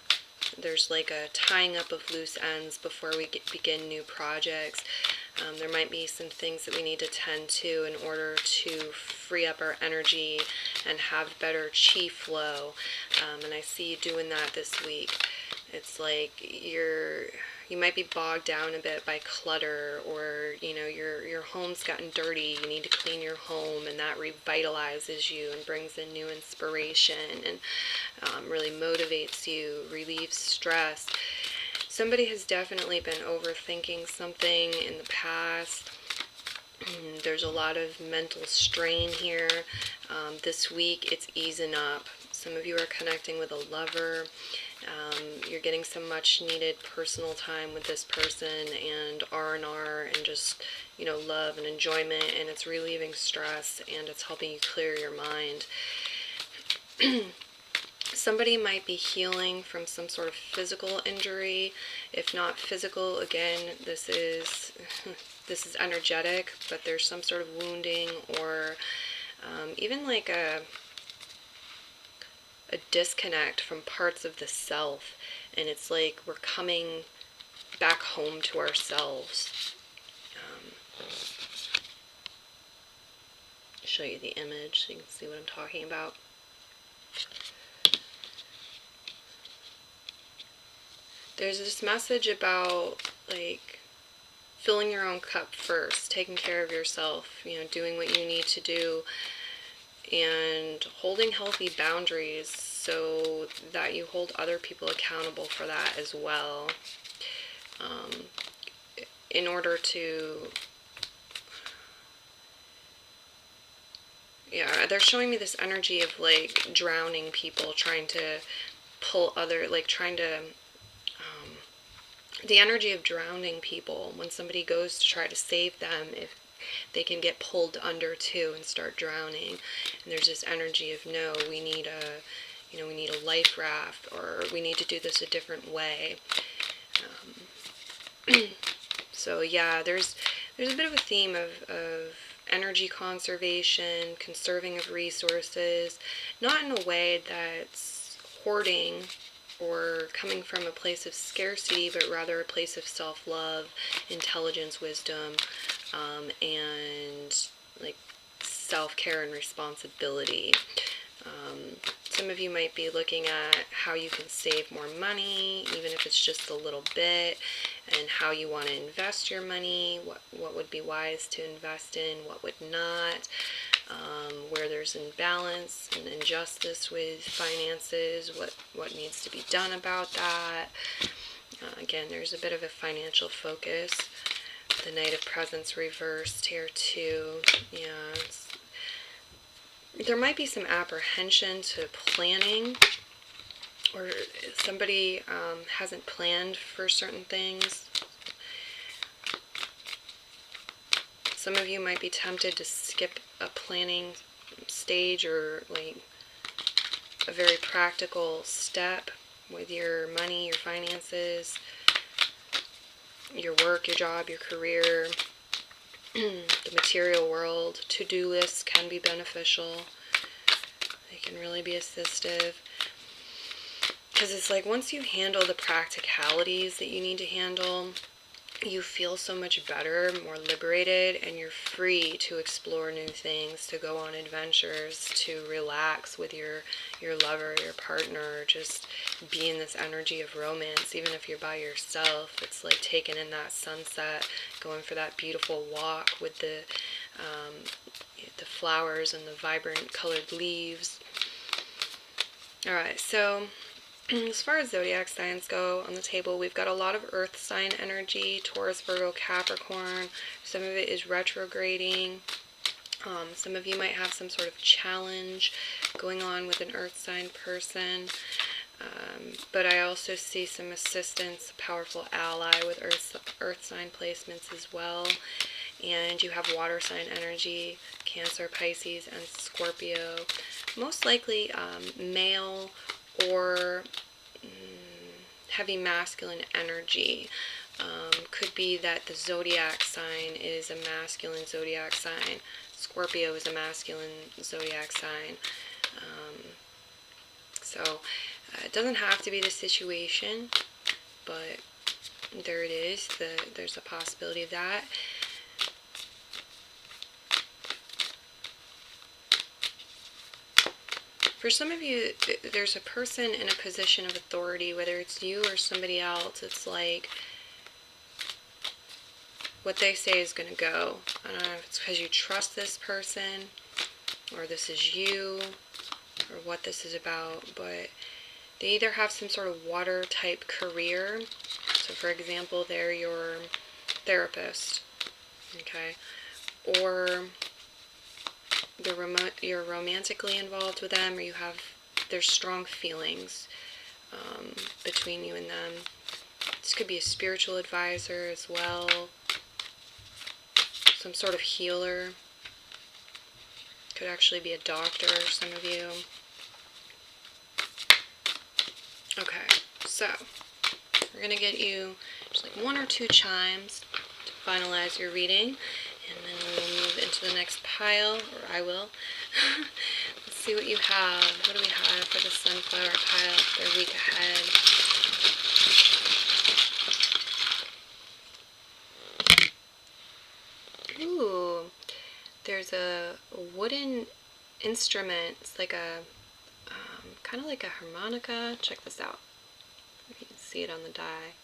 Speaker 1: There's like a tying up of loose ends before we begin new projects. There might be some things that we need to tend to in order to free up our energy and have better chi flow. And I see you doing that this week. It's like you might be bogged down a bit by clutter, or your home's gotten dirty. You need to clean your home, and that revitalizes you and brings in new inspiration and really motivates you, relieves stress. Somebody has definitely been overthinking something in the past. There's a lot of mental strain here. This week it's easing up. Some of you are connecting with a lover. You're getting some much needed personal time with this person, and R&R, and just love and enjoyment, and it's relieving stress and it's helping you clear your mind. Somebody might be healing from some sort of physical injury. If not physical, again, this is energetic, but there's some sort of wounding, or even like a disconnect from parts of the self, and it's like we're coming back home to ourselves. I'll show you the image so you can see what I'm talking about. There's this message about like filling your own cup first, taking care of yourself, doing what you need to do, and holding healthy boundaries so that you hold other people accountable for that as well. In order to, they're showing me this energy of like drowning people, trying to pull other, like trying to, the energy of drowning people. When somebody goes to try to save them, if they can get pulled under too and start drowning. And there's this energy of, no, we need a life raft, or we need to do this a different way. So yeah, there's a bit of a theme of energy conservation, conserving of resources, not in a way that's hoarding or coming from a place of scarcity, but rather a place of self-love, intelligence, wisdom, and like self-care and responsibility. Some of you might be looking at how you can save more money, even if it's just a little bit, and how you want to invest your money, what would be wise to invest in, what would not, where there's imbalance and injustice with finances, what needs to be done about that. Again, there's a bit of a financial focus. The Knight of Presents reversed here too. Yeah, there might be some apprehension to planning, or somebody hasn't planned for certain things. Some of you might be tempted to skip a planning stage, or like a very practical step with your money, your finances, your work, your job, your career, the material world. To-do lists can be beneficial. They can really be assistive. Because it's like once you handle the practicalities that you need to handle, you feel so much better, more liberated, and you're free to explore new things, to go on adventures, to relax with your lover, your partner, just be in this energy of romance. Even if you're by yourself, it's like taking in that sunset, going for that beautiful walk with the flowers and the vibrant colored leaves. Alright, so as far as zodiac signs go on the table, we've got a lot of earth sign energy: Taurus, Virgo, Capricorn. Some of it is retrograding. Some of you might have some sort of challenge going on with an earth sign person. But I also see some assistance, a powerful ally with earth sign placements as well. And you have water sign energy: Cancer, Pisces, and Scorpio. Most likely male or heavy masculine energy. Could be that the zodiac sign is a masculine zodiac sign. Scorpio is a masculine zodiac sign. So it doesn't have to be the situation, but there it is. There's a possibility of that. For some of you, there's a person in a position of authority, whether it's you or somebody else. It's like what they say is going to go. I don't know if it's because you trust this person, or this is you, or what this is about, but they either have some sort of water type career. So for example, they're your therapist, okay, or you're romantically involved with them, or there's strong feelings between you and them. This could be a spiritual advisor as well, some sort of healer. Could actually be a doctor, some of you. Okay, so we're going to get you just like 1 or 2 chimes to finalize your reading. And then we'll move into the next pile, or I will. Let's see what you have. What do we have for the sunflower pile for their week ahead? Ooh, there's a wooden instrument. It's like a, kind of like a harmonica. Check this out. You can see it on the die.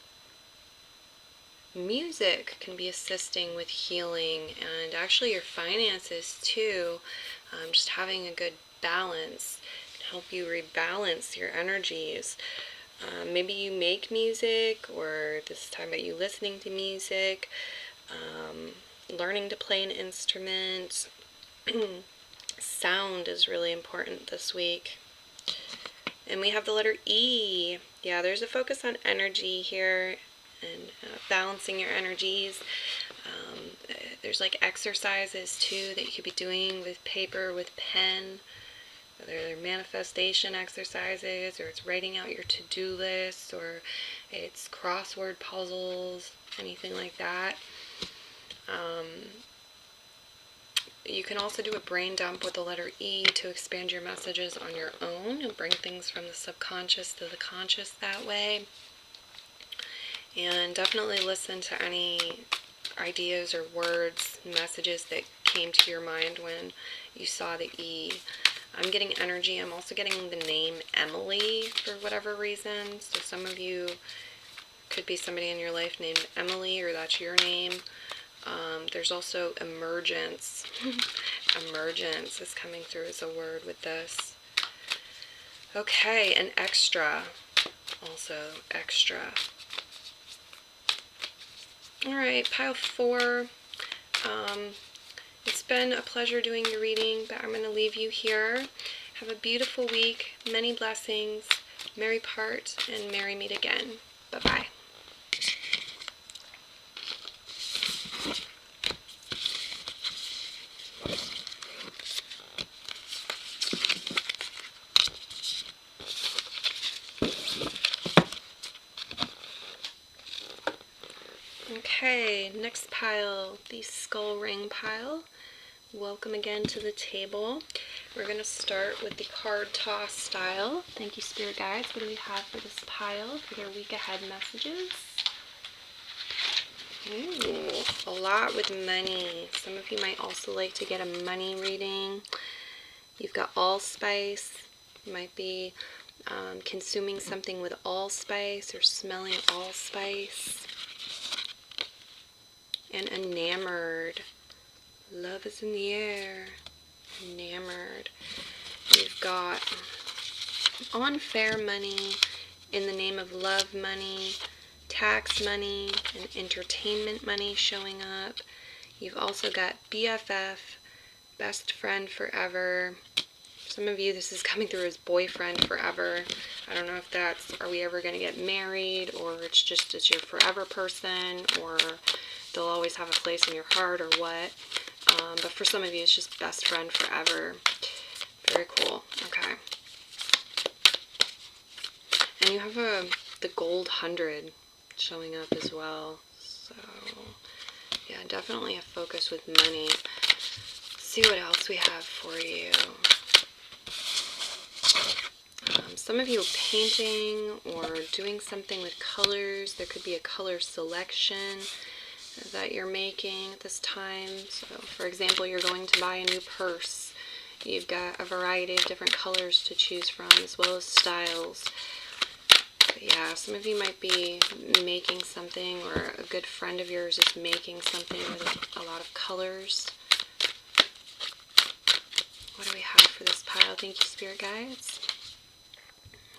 Speaker 1: Music can be assisting with healing, and actually your finances too. Just having a good balance can help you rebalance your energies. Maybe you make music, or this is talking about you listening to music, learning to play an instrument. Sound is really important this week. And we have the letter E. Yeah, there's a focus on energy here, and balancing your energies. There's like exercises too that you could be doing with paper, with pen, whether they're manifestation exercises, or it's writing out your to-do list, or it's crossword puzzles, anything like that. You can also do a brain dump with the letter E to expand your messages on your own and bring things from the subconscious to the conscious that way. And definitely listen to any ideas or words, messages that came to your mind when you saw the E. I'm getting energy. I'm also getting the name Emily for whatever reason. So some of you Could be somebody in your life named Emily, or that's your name. There's also emergence. Emergence is coming through as a word with this. Okay, and extra. Also, extra. Alright, pile 4. It's been a pleasure doing your reading, but I'm going to leave you here. Have a beautiful week. Many blessings. Merry part and merry meet again. Bye-bye. Okay, next pile, the skull ring pile. Welcome again to the table. We're going to start with the card toss style. Thank you, Spirit Guides. What do we have for this pile for their week ahead messages? Ooh, a lot with money. Some of you might also like to get a money reading. You've got allspice. You might be consuming something with allspice or smelling allspice. And enamored. Love is in the air. Enamored. You've got unfair money, in the name of love money, tax money, and entertainment money showing up. You've also got BFF, best friend forever. Some of you, this is coming through as boyfriend forever. I don't know if that's, are we ever going to get married, or it's your forever person, or they'll always have a place in your heart, or what. But for some of you, it's just best friend forever. Very cool. Okay. And you have the gold 100 showing up as well. So, yeah, definitely a focus with money. Let's see what else we have for you. Some of you are painting or doing something with colors. There could be a color selection that you're making at this time. So, for example, you're going to buy a new purse. You've got a variety of different colors to choose from, as well as styles. But yeah, some of you might be making something, or a good friend of yours is making something with a lot of colors. What do we have for this pile? Thank you, Spirit Guides.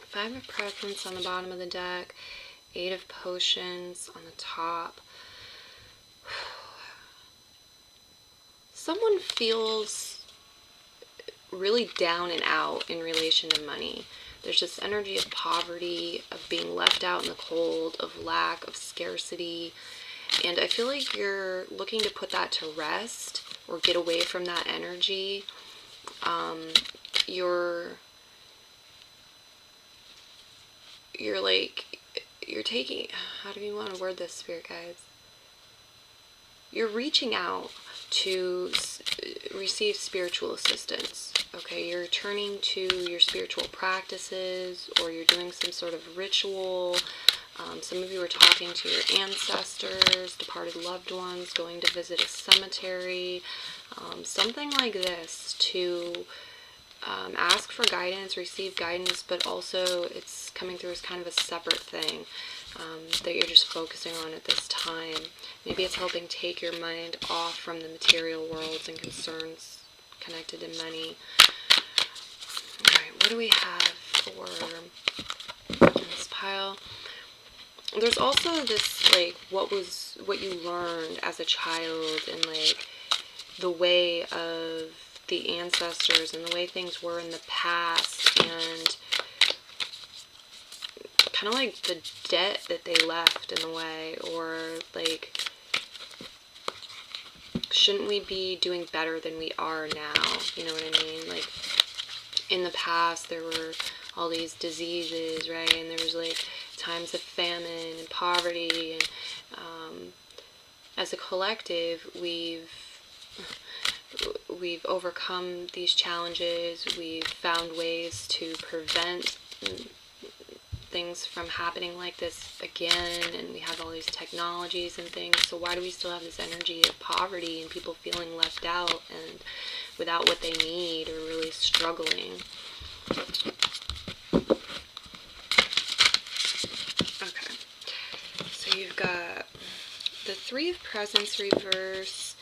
Speaker 1: 5 of Presents on the bottom of the deck. 8 of Potions on the top. Someone feels really down and out in relation to money. There's this energy of poverty, of being left out in the cold, of lack, of scarcity. And I feel like you're looking to put that to rest or get away from that energy. You're taking, how do you want to word this, Spirit Guides? You're reaching out to receive spiritual assistance. Okay, you're turning to your spiritual practices, or you're doing some sort of ritual. Some of you are talking to your ancestors, departed loved ones, going to visit a cemetery, something like this, to ask for guidance, receive guidance, but also it's coming through as kind of a separate thing that you're just focusing on at this time. Maybe it's helping take your mind off from the material worlds and concerns connected to money. Alright, what do we have for this pile? There's also this, like, what you learned as a child, and like the way of the ancestors and the way things were in the past, and kind of like the debt that they left in a way, or like, shouldn't we be doing better than we are now? You know what I mean? Like, in the past there were all these diseases, right? And there was like times of famine and poverty, and as a collective we've overcome these challenges. We've found ways to prevent things from happening like this again, and we have all these technologies and things. So why do we still have this energy of poverty and people feeling left out and without what they need, or really struggling? Okay, Three of Presents reverse,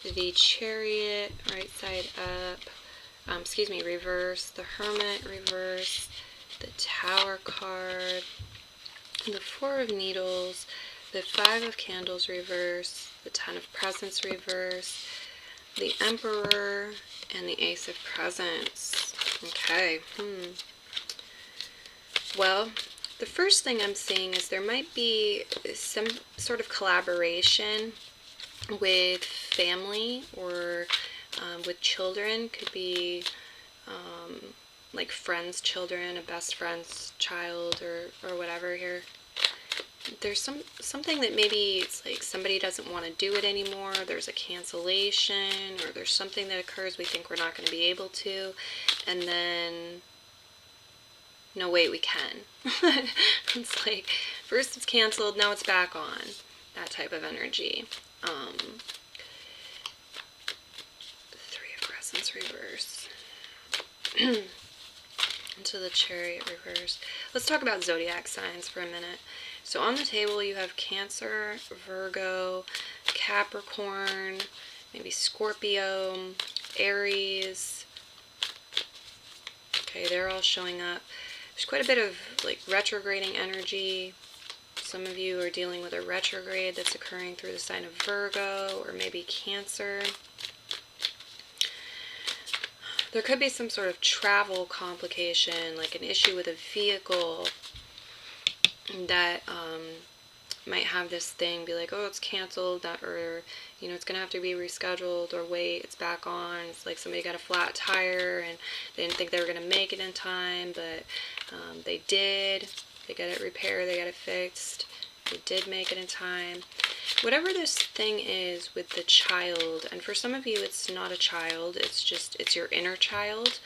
Speaker 1: the Chariot right side up, reverse, the Hermit reverse, the Tower card, the Four of Needles, the Five of Candles reverse, the Ten of Presents reverse, the Emperor, and the Ace of Presents. Okay, Well, the first thing I'm seeing is there might be some sort of collaboration with family or with children. Could be like friends' children, a best friend's child, or whatever here. There's something that maybe it's like somebody doesn't want to do it anymore, there's a cancellation, or there's something that occurs we think we're not going to be able to, and then, no wait, we can. It's like, first it's canceled, now it's back on. That type of energy. Three of Presents reverse. Into the Chariot reverse. Let's talk about zodiac signs for a minute. So on the table you have Cancer, Virgo, Capricorn, maybe Scorpio, Aries. Okay, they're all showing up. There's quite a bit of like retrograding energy. Some of you are dealing with a retrograde that's occurring through the sign of Virgo or maybe Cancer. There could be some sort of travel complication, like an issue with a vehicle that might have this thing be like, oh, it's canceled, or it's gonna have to be rescheduled, or wait, it's back on. It's like somebody got a flat tire and they didn't think they were gonna make it in time, but they did. They got it repaired, they got it fixed, they did make it in time. Whatever this thing is with the child, and for some of you it's not a child, it's your inner child.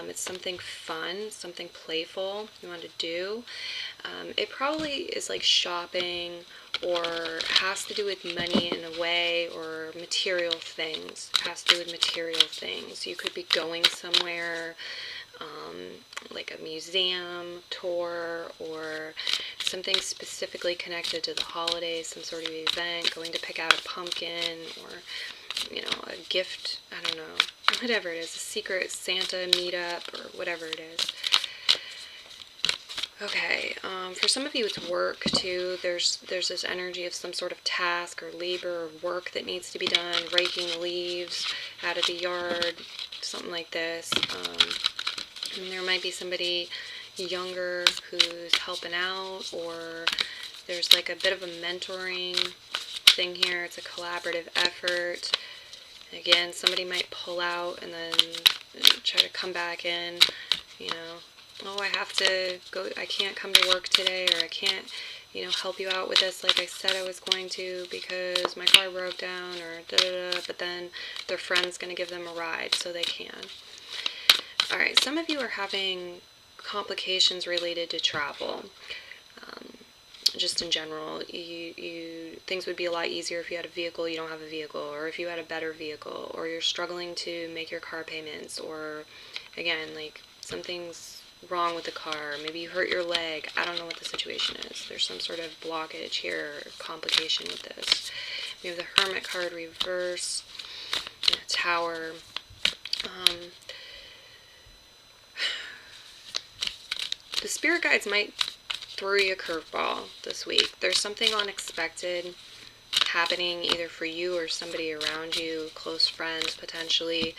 Speaker 1: It's something fun, something playful you want to do. It probably is like shopping, or has to do with money in a way, or material things. It has to do with material things. You could be going somewhere, like a museum tour, or something specifically connected to the holidays, some sort of event, going to pick out a pumpkin, or a gift, I don't know, whatever it is, a secret Santa meetup, or whatever it is. Okay, for some of you it's work too. There's this energy of some sort of task or labor or work that needs to be done, raking leaves out of the yard, something like this. And there might be somebody younger who's helping out, or there's like a bit of a mentoring thing here. It's a collaborative effort. Again, somebody might pull out and then try to come back in, oh, I have to go, I can't come to work today, or I can't, help you out with this like I said I was going to because my car broke down, or da-da-da, but then their friend's going to give them a ride so they can. Alright, some of you are having complications related to travel. Just in general, things would be a lot easier if you had a vehicle, you don't have a vehicle, or if you had a better vehicle, or you're struggling to make your car payments, or again, like something's wrong with the car, maybe you hurt your leg, I don't know what the situation is. There's some sort of blockage here, or complication with this. We have the Hermit card reverse, the Tower. The spirit guides might throw you a curveball this week. There's something unexpected happening either for you or somebody around you, close friends potentially.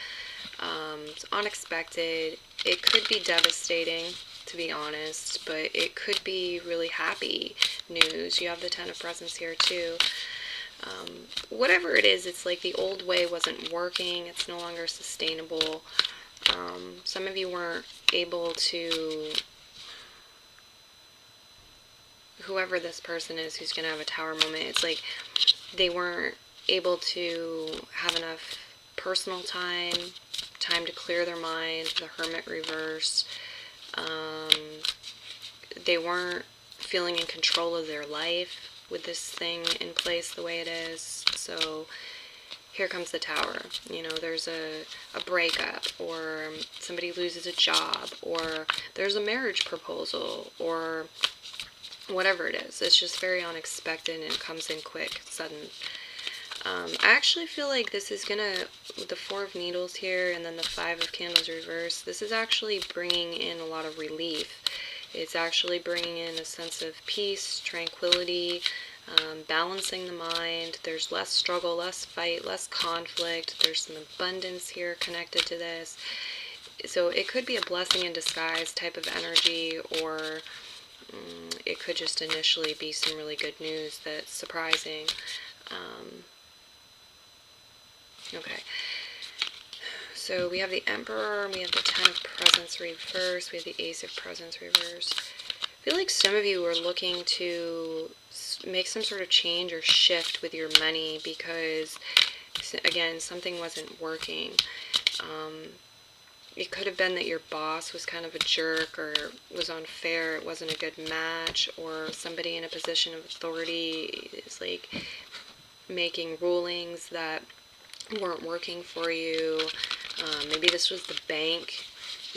Speaker 1: It's unexpected. It could be devastating, to be honest, but it could be really happy news. You have the Ten of Presents here too. Whatever it is, it's like the old way wasn't working. It's no longer sustainable. Some of you weren't able to, whoever this person is who's going to have a tower moment, it's like they weren't able to have enough personal time to clear their mind, the Hermit reverse. They weren't feeling in control of their life with this thing in place the way it is. So here comes the Tower. There's a breakup, or somebody loses a job, or there's a marriage proposal, or whatever it is. It's just very unexpected and it comes in quick, sudden. I actually feel like this is gonna, with the Four of Needles here and then the Five of Candles reversed, this is actually bringing in a lot of relief. It's actually bringing in a sense of peace, tranquility, balancing the mind. There's less struggle, less fight, less conflict. There's some abundance here connected to this. So it could be a blessing in disguise type of energy, or it could just initially be some really good news that's surprising. Okay. So we have the Emperor, we have the Ten of Presents reversed, we have the Ace of Presents reversed. I feel like some of you are looking to make some sort of change or shift with your money because, again, something wasn't working. It could have been that your boss was kind of a jerk or was unfair, it wasn't a good match, or somebody in a position of authority is like making rulings that weren't working for you. Maybe this was the bank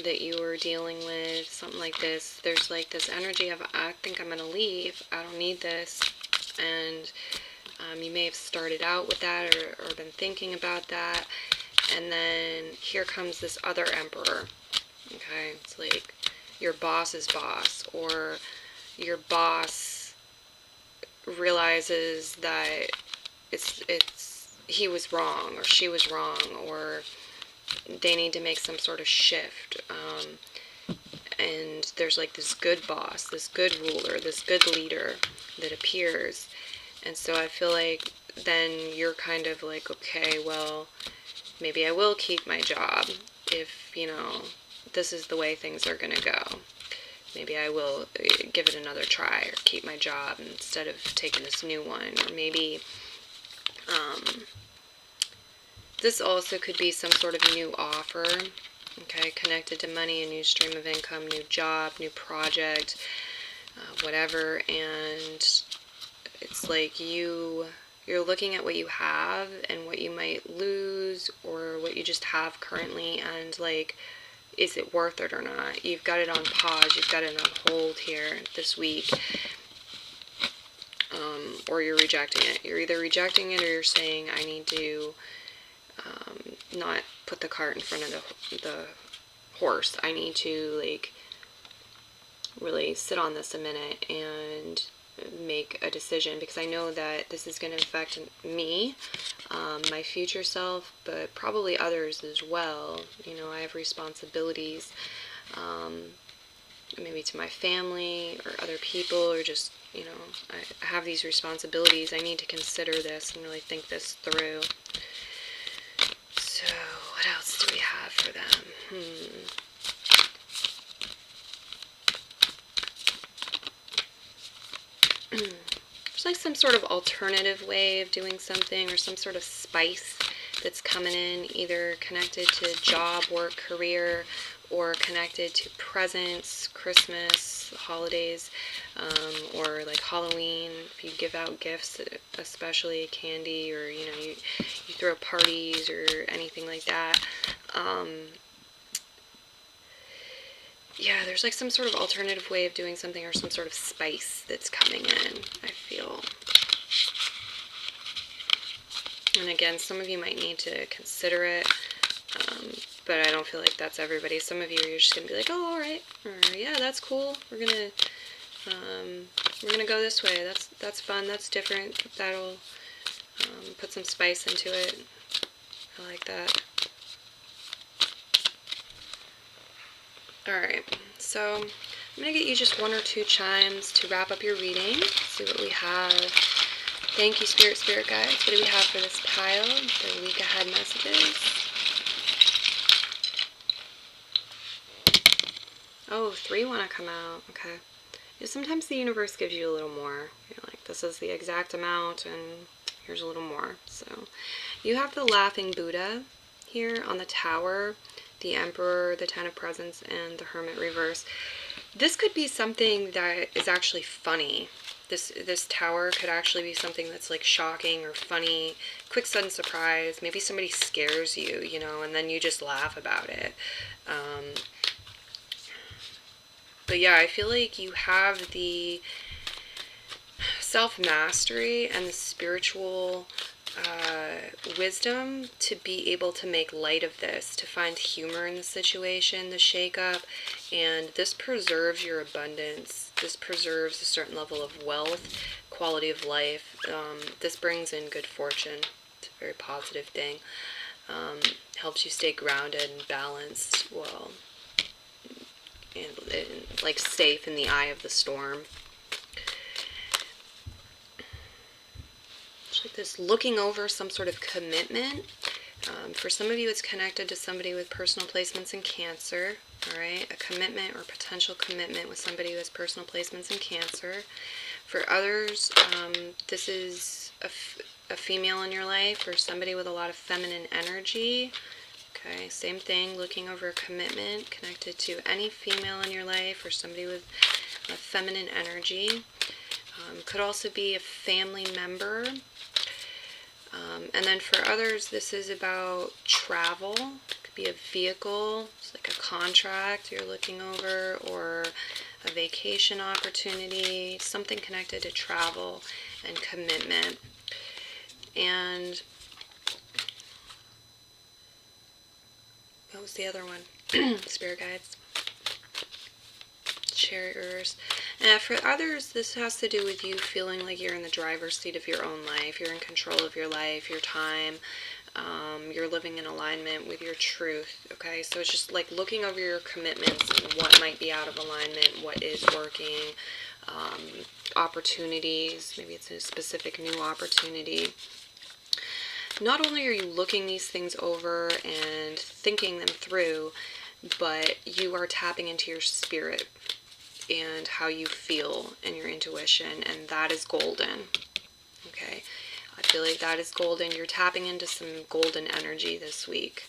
Speaker 1: that you were dealing with, something like this. There's like this energy of, I think I'm going to leave, I don't need this, and you may have started out with that or been thinking about that, and then here comes this other Emperor. Okay, it's like your boss's boss, or your boss realizes that he was wrong or she was wrong, or they need to make some sort of shift. And there's like this good boss, this good ruler, this good leader that appears. And so I feel like then you're kind of like, okay, well, maybe I will keep my job if, this is the way things are going to go. Maybe I will give it another try or keep my job instead of taking this new one. Or maybe this also could be some sort of new offer, okay, connected to money, a new stream of income, new job, new project, whatever. And it's like you're looking at what you have and what you might lose or what you just have currently, and like, is it worth it or not? You've got it on pause, you've got it on hold here this week, or you're rejecting it. You're either rejecting it or you're saying, I need to not put the cart in front of the horse. I need to like really sit on this a minute and make a decision, because I know that this is going to affect me, my future self, but probably others as well. I have responsibilities, maybe to my family or other people, or just, I have these responsibilities. I need to consider this and really think this through. So, what else do we have for them? There's like some sort of alternative way of doing something, or some sort of spice that's coming in, either connected to job, work, career, or connected to presents, Christmas, holidays, or like Halloween. If you give out gifts, especially candy, or you throw parties or anything like that. Yeah, there's like some sort of alternative way of doing something, or some sort of spice that's coming in, I feel. And again, some of you might need to consider it, but I don't feel like that's everybody. Some of you are just going to be like, oh, all right, or yeah, that's cool. We're gonna go this way. That's fun. That's different. That'll put some spice into it. I like that. Alright, so I'm going to get you just one or two chimes to wrap up your reading. See what we have. Thank you, Spirit Guides. What do we have for this pile? The week ahead messages. Oh, 3 want to come out. Okay. Sometimes the universe gives you a little more. You're like, this is the exact amount, and here's a little more. So you have the Laughing Buddha here on the Tower, the Emperor, the Ten of Presents, and the Hermit reverse. This could be something that is actually funny. This Tower could actually be something that's like shocking or funny, quick sudden surprise. Maybe somebody scares you, and then you just laugh about it. But yeah, I feel like you have the self-mastery and the spiritual wisdom to be able to make light of this, to find humor in the situation, the shakeup, and this preserves your abundance. This preserves a certain level of wealth, quality of life. This brings in good fortune. It's a very positive thing. Helps you stay grounded and balanced, well, and like safe in the eye of the storm. It's like this looking over some sort of commitment. For some of you, it's connected to somebody with personal placements in Cancer. All right, a commitment or potential commitment with somebody who has personal placements in Cancer. For others, this is a female in your life or somebody with a lot of feminine energy. Okay, same thing, looking over a commitment connected to any female in your life or somebody with a feminine energy. Could also be a family member. And then for others, this is about travel. It could be a vehicle, it's like a contract you're looking over, or a vacation opportunity, something connected to travel and commitment. And what was the other one? Spirit guides. Charioters. And for others, this has to do with you feeling like you're in the driver's seat of your own life. You're in control of your life, your time. You're living in alignment with your truth. Okay, so it's just like looking over your commitments and what might be out of alignment, what is working, opportunities. Maybe it's a specific new opportunity. Not only are you looking these things over and thinking them through, but you are tapping into your spirit and how you feel and your intuition, and that is golden. Okay, I feel like that is golden. You're tapping into some golden energy this week.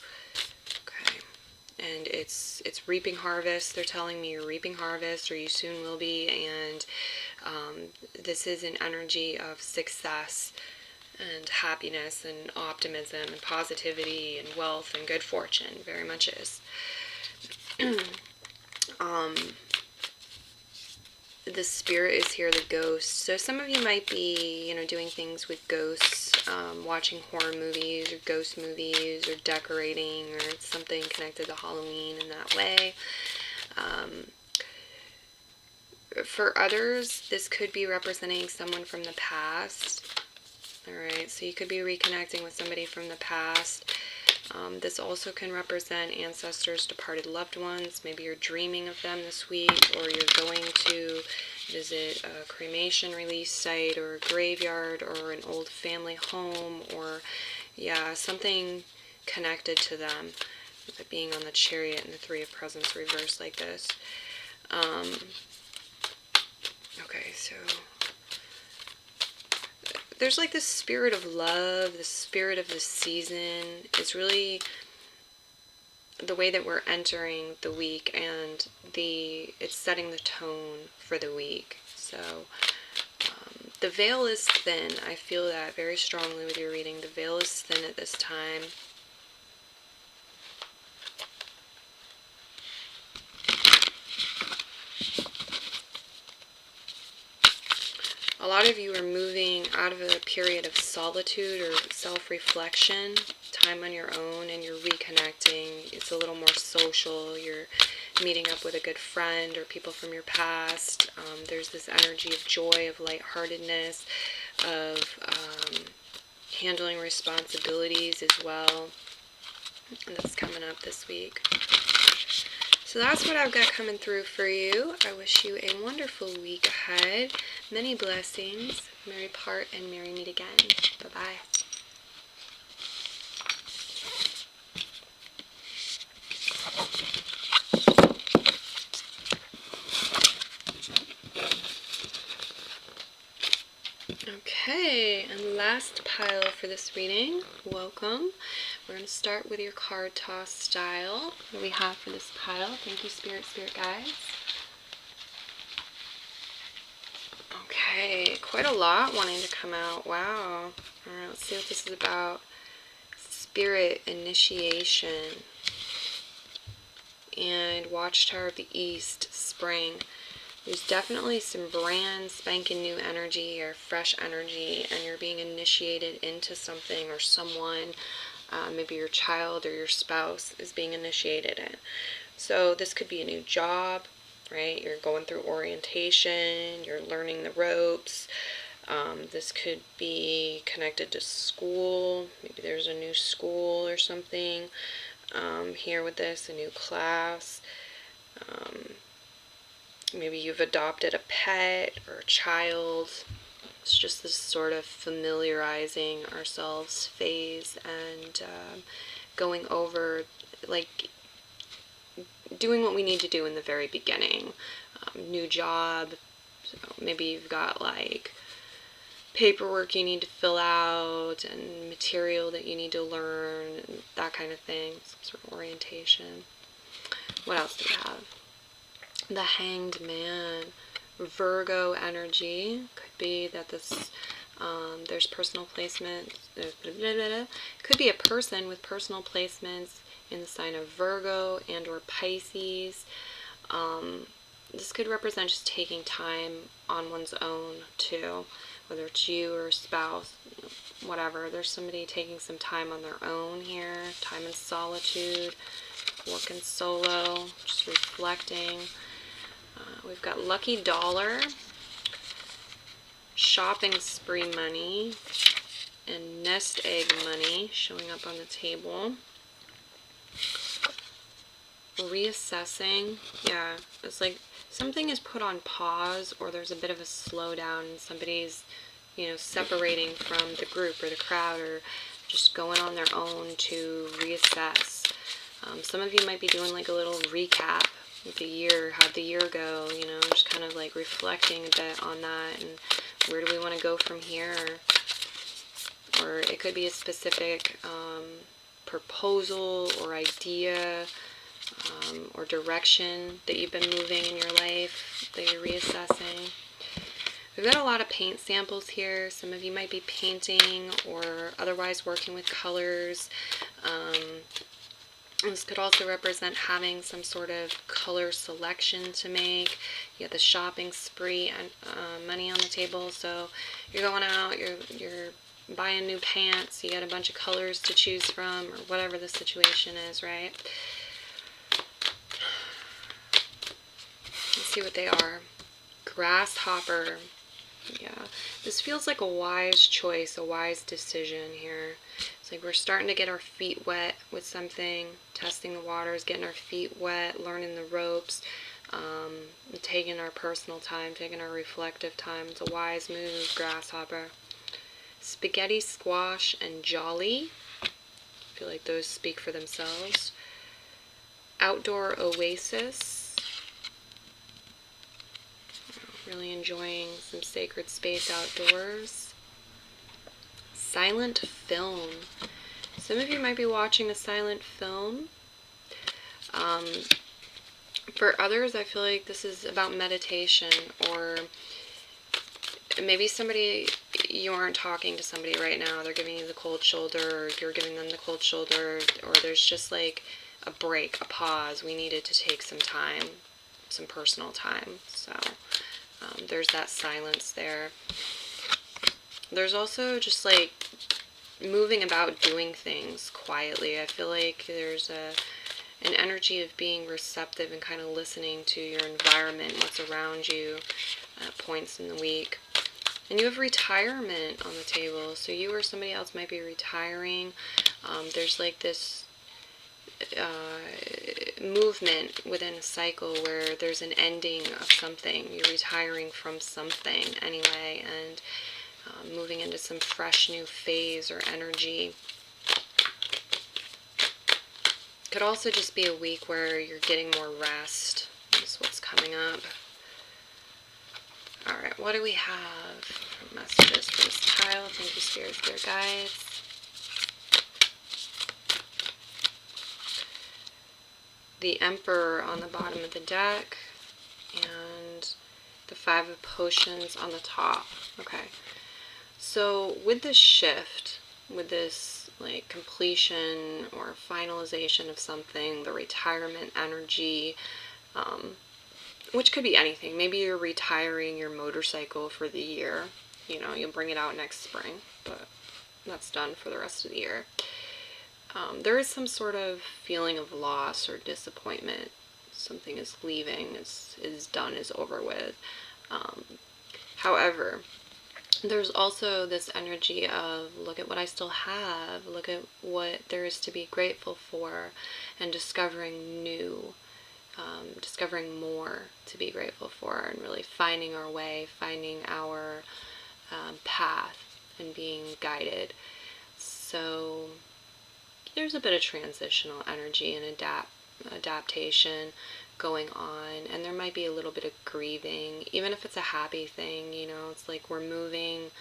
Speaker 1: Okay, and it's reaping harvest. They're telling me you're reaping harvest, or you soon will be, and this is an energy of success and happiness and optimism and positivity and wealth and good fortune. Very much is. The spirit is here, the ghosts. So some of you might be, doing things with ghosts, watching horror movies or ghost movies or decorating, or it's something connected to Halloween in that way. For others, this could be representing someone from the past. Alright, so you could be reconnecting with somebody from the past. This also can represent ancestors, departed loved ones. Maybe you're dreaming of them this week, or you're going to visit a cremation release site or a graveyard or an old family home, or something connected to them, with it being on the Chariot and the Three of Presents reversed like this. Okay, so there's like this spirit of love, the spirit of the season. It's really the way that we're entering the week, and it's setting the tone for the week. So the veil is thin. I feel that very strongly with your reading. The veil is thin at this time. A lot of you are moving out of a period of solitude or self-reflection, time on your own, and you're reconnecting. It's a little more social. You're meeting up with a good friend or people from your past. There's this energy of joy, of lightheartedness, of handling responsibilities as well. And that's coming up this week. So that's what I've got coming through for you. I wish you a wonderful week ahead. Many blessings. Merry part and merry meet again. Bye-bye. Okay, and last pile for this reading. Welcome. We're going to start with your card toss style. What do we have for this pile? Thank you, Spirit guides. Okay, quite a lot wanting to come out. Wow. Alright, let's see what this is about. Spirit initiation. And Watchtower of the East, spring. There's definitely some brand spanking new energy or fresh energy, and you're being initiated into something or someone. Maybe your child or your spouse is being initiated in. So this could be a new job, right? You're going through orientation, you're learning the ropes. This could be connected to school. Maybe there's a new school or something here with this, a new class. Maybe you've adopted a pet or a child. It's just this sort of familiarizing ourselves phase and going over, like, doing what we need to do in the very beginning. New job, so maybe you've got like paperwork you need to fill out and material that you need to learn, and that kind of thing, some sort of orientation. What else do we have? The Hanged Man, Virgo energy. Could be that this there's personal placements. Could be a person with personal placements in the sign of Virgo and or Pisces. This could represent just taking time on one's own too, whether it's you or a spouse, whatever. There's somebody taking some time on their own here, time in solitude, working solo, just reflecting. We've got Lucky Dollar, Shopping Spree Money, and Nest Egg Money showing up on the table. Reassessing, yeah, it's like something is put on pause, or there's a bit of a slowdown and somebody's, separating from the group or the crowd, or just going on their own to reassess. Some of you might be doing like a little recap of the year. How'd the year go? Just kind of like reflecting a bit on that, and where do we want to go from here? Or it could be a specific proposal or idea or direction that you've been moving in your life that you're reassessing. We've got a lot of paint samples here. Some of you might be painting or otherwise working with colors. This could also represent having some sort of color selection to make. You got the shopping spree and money on the table, so you're going out, you're buying new pants, you got a bunch of colors to choose from, or whatever the situation is, right? Let's see what they are. Grasshopper. Yeah, this feels like a wise choice, a wise decision here. It's like we're starting to get our feet wet with something, testing the waters, getting our feet wet, learning the ropes, taking our personal time, taking our reflective time. It's a wise move, Grasshopper. Spaghetti, Squash, and Jolly. I feel like those speak for themselves. Outdoor Oasis. Really enjoying some sacred space outdoors. Silent film. Some of you might be watching a silent film. For others, I feel like this is about meditation, or maybe you aren't talking to somebody right now. They're giving you the cold shoulder, or you're giving them the cold shoulder, or there's just like a break, a pause. We needed to take some time, some personal time. So there's that silence there. There's also just like moving about, doing things quietly. I feel like there's an energy of being receptive and kind of listening to your environment, what's around you at points in the week. And you have retirement on the table, so you or somebody else might be retiring. There's like this movement within a cycle where there's an ending of something. You're retiring from something anyway, and moving into some fresh new phase or energy. Could also just be a week where you're getting more rest. That's what's coming up. Alright, what do we have for messages for this pile? Thank you, Spirit, Spirit Guides. The Emperor on the bottom of the deck, and the Five of Potions on the top. Okay, so with this shift, with this like completion or finalization of something, the retirement energy, which could be anything. Maybe you're retiring your motorcycle for the year. You know, you'll bring it out next spring, but that's done for the rest of the year. There is some sort of feeling of loss or disappointment. Something is leaving, is done, is over with. However, there's also this energy of, look at what I still have, look at what there is to be grateful for, and discovering new, discovering more to be grateful for, and really finding our way, finding our path, and being guided. So there's a bit of transitional energy and adaptation going on, and there might be a little bit of grieving, even if it's a happy thing. You know, it's like we're moving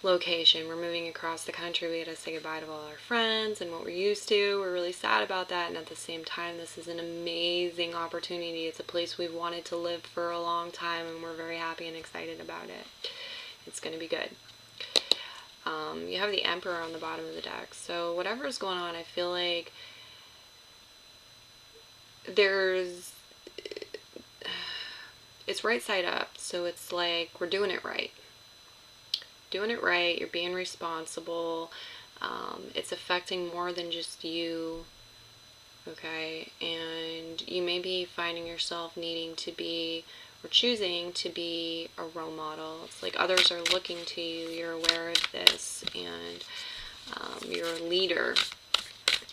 Speaker 1: location, we're moving across the country, we gotta say goodbye to all our friends and what we're used to. We're really sad about that, and at the same time, this is an amazing opportunity. It's a place we've wanted to live for a long time, and we're very happy and excited about it. It's gonna be good. You have the Emperor on the bottom of the deck, so whatever is going on, I feel like it's right side up, so it's like we're doing it right. Doing it right, you're being responsible. It's affecting more than just you, okay? And you may be finding yourself needing to be, or choosing to be, a role model. It's like others are looking to you, you're aware of this, and you're a leader,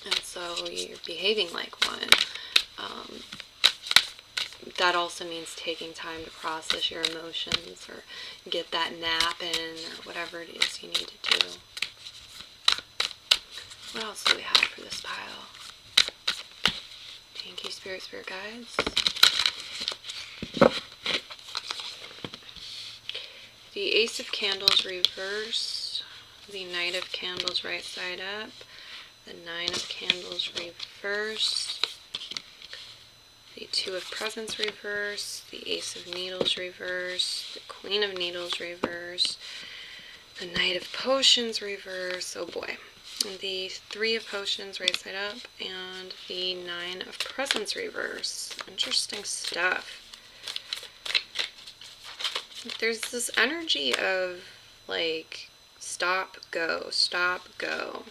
Speaker 1: and so you're behaving like one. That also means taking time to process your emotions, or get that nap in, or whatever it is you need to do. What else do we have for this pile? Thank you, Spirit Guides. The Ace of Candles reversed, the Knight of Candles right side up, the Nine of Candles reversed, the Two of Presents reversed, the Ace of Needles reversed, the Queen of Needles reversed, the Knight of Potions reversed, oh boy, the Three of Potions right side up, and the Nine of Presents reversed. Interesting stuff. There's this energy of, like, stop, go, stop, go.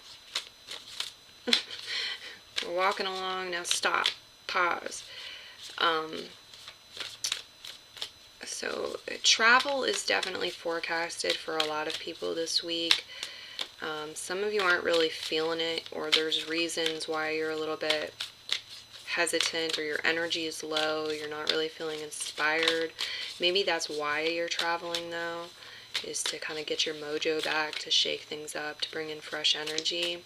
Speaker 1: We're walking along, now stop, pause. So travel is definitely forecasted for a lot of people this week. Some of you aren't really feeling it, or there's reasons why you're a little bit hesitant, or your energy is low, you're not really feeling inspired. Maybe that's why you're traveling, though, is to kind of get your mojo back, to shake things up, to bring in fresh energy.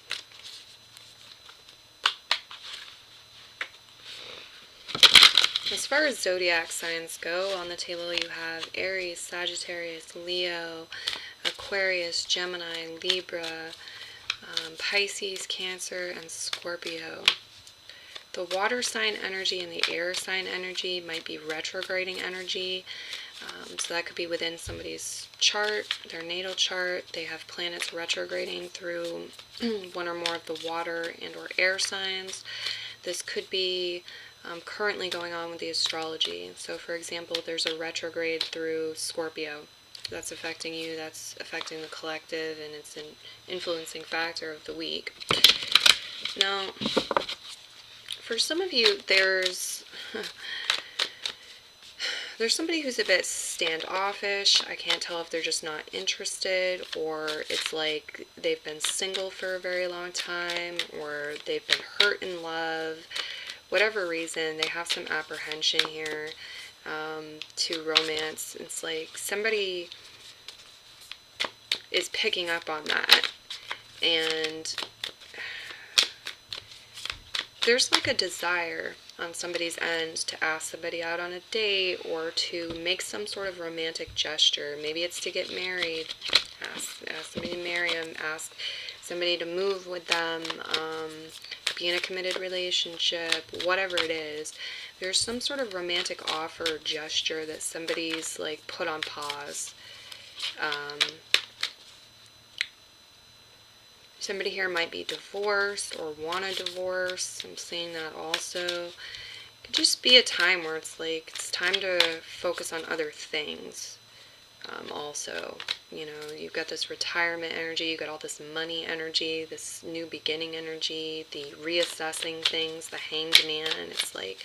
Speaker 1: As far as zodiac signs go, on the table you have Aries, Sagittarius, Leo, Aquarius, Gemini, Libra, Pisces, Cancer, and Scorpio. The water sign energy and the air sign energy might be retrograding energy. So that could be within somebody's chart, their natal chart. They have planets retrograding through one or more of the water and or air signs. This could be currently going on with the astrology. So for example, there's a retrograde through Scorpio. That's affecting you, that's affecting the collective, and it's an influencing factor of the week. Now, for some of you, there's somebody who's a bit standoffish. I can't tell if they're just not interested, or it's like they've been single for a very long time, or they've been hurt in love. Whatever reason, they have some apprehension here to romance. It's like somebody is picking up on that, and there's like a desire on somebody's end to ask somebody out on a date, or to make some sort of romantic gesture. Maybe it's to get married, ask somebody to marry them, ask somebody to move with them, be in a committed relationship, whatever it is. There's some sort of romantic offer or gesture that somebody's like put on pause. Somebody here might be divorced or want a divorce. I'm seeing that also. could just be a time where it's like it's time to focus on other things. Also, you know, you've got this retirement energy, you've got all this money energy, this new beginning energy, the reassessing things, the Hanged Man. It's like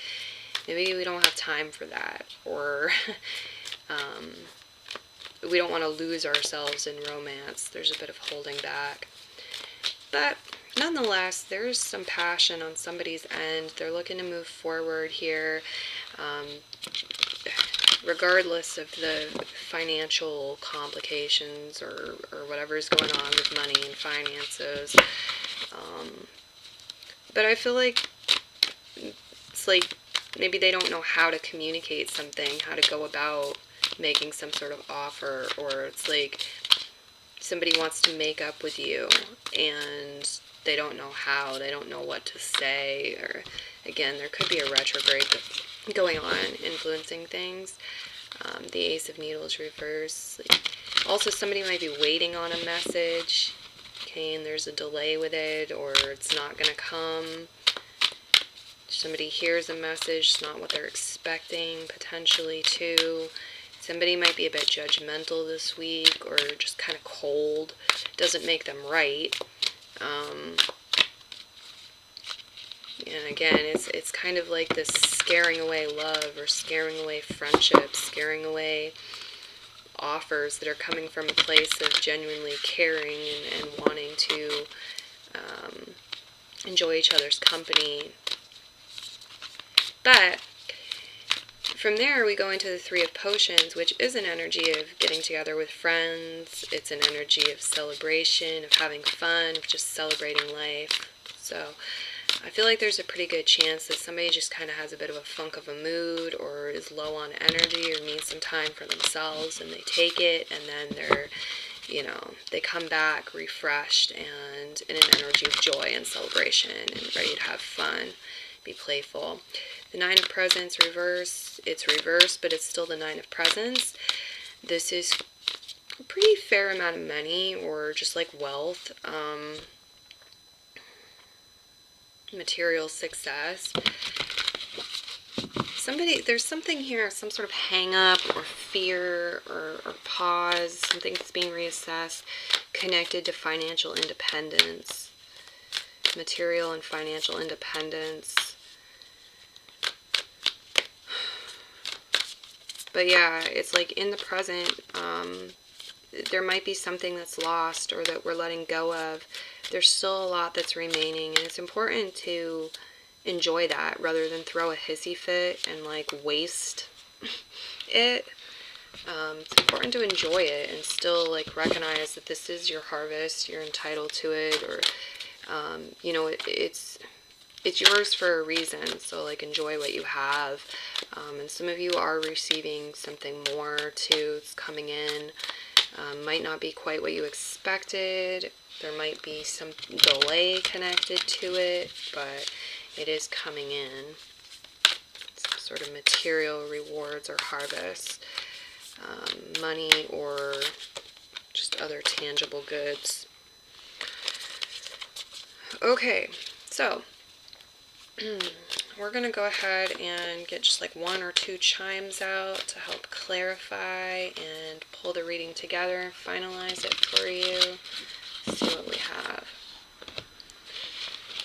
Speaker 1: maybe we don't have time for that, or we don't want to lose ourselves in romance. There's a bit of holding back. But nonetheless, there's some passion on somebody's end. They're looking to move forward here, regardless of the financial complications or whatever is going on with money and finances. But I feel like it's like maybe they don't know how to communicate something, how to go about making some sort of offer, or it's like somebody wants to make up with you and they don't know how, they don't know what to say, or again, there could be a retrograde going on influencing things. The Ace of Needles reverse. Also, somebody might be waiting on a message, okay, and there's a delay with it, or it's not going to come. Somebody hears a message, it's not what they're expecting, potentially, too. Somebody might be a bit judgmental this week, or just kind of cold. Doesn't make them right. And again, it's kind of like this scaring away love, or scaring away friendships, scaring away offers that are coming from a place of genuinely caring and wanting to enjoy each other's company. But from there, we go into the Three of Potions, which is an energy of getting together with friends. It's an energy of celebration, of having fun, of just celebrating life. So I feel like there's a pretty good chance that somebody just kind of has a bit of a funk of a mood, or is low on energy, or needs some time for themselves, and they take it, and then they're, you know, they come back refreshed and in an energy of joy and celebration and ready to have fun, be playful. The Nine of Presents reverse. It's reversed, but it's still the Nine of Presents. This is a pretty fair amount of money, or just like wealth. Material success. There's something here, some sort of hang up or fear or pause, something that's being reassessed, connected to financial independence, material and financial independence. But yeah, it's like in the present, there might be something that's lost or that we're letting go of. There's still a lot that's remaining, and it's important to enjoy that rather than throw a hissy fit and like waste it. It's important to enjoy it and still like recognize that this is your harvest, you're entitled to it, or you know, it's yours for a reason. So like enjoy what you have. And some of you are receiving something more too. It's coming in. Might not be quite what you expected. There might be some delay connected to it, but it is coming in. Some sort of material rewards or harvest, money, or just other tangible goods. Okay, so we're going to go ahead and get just like 1 or 2 chimes out to help clarify and pull the reading together and finalize it for you. See what we have.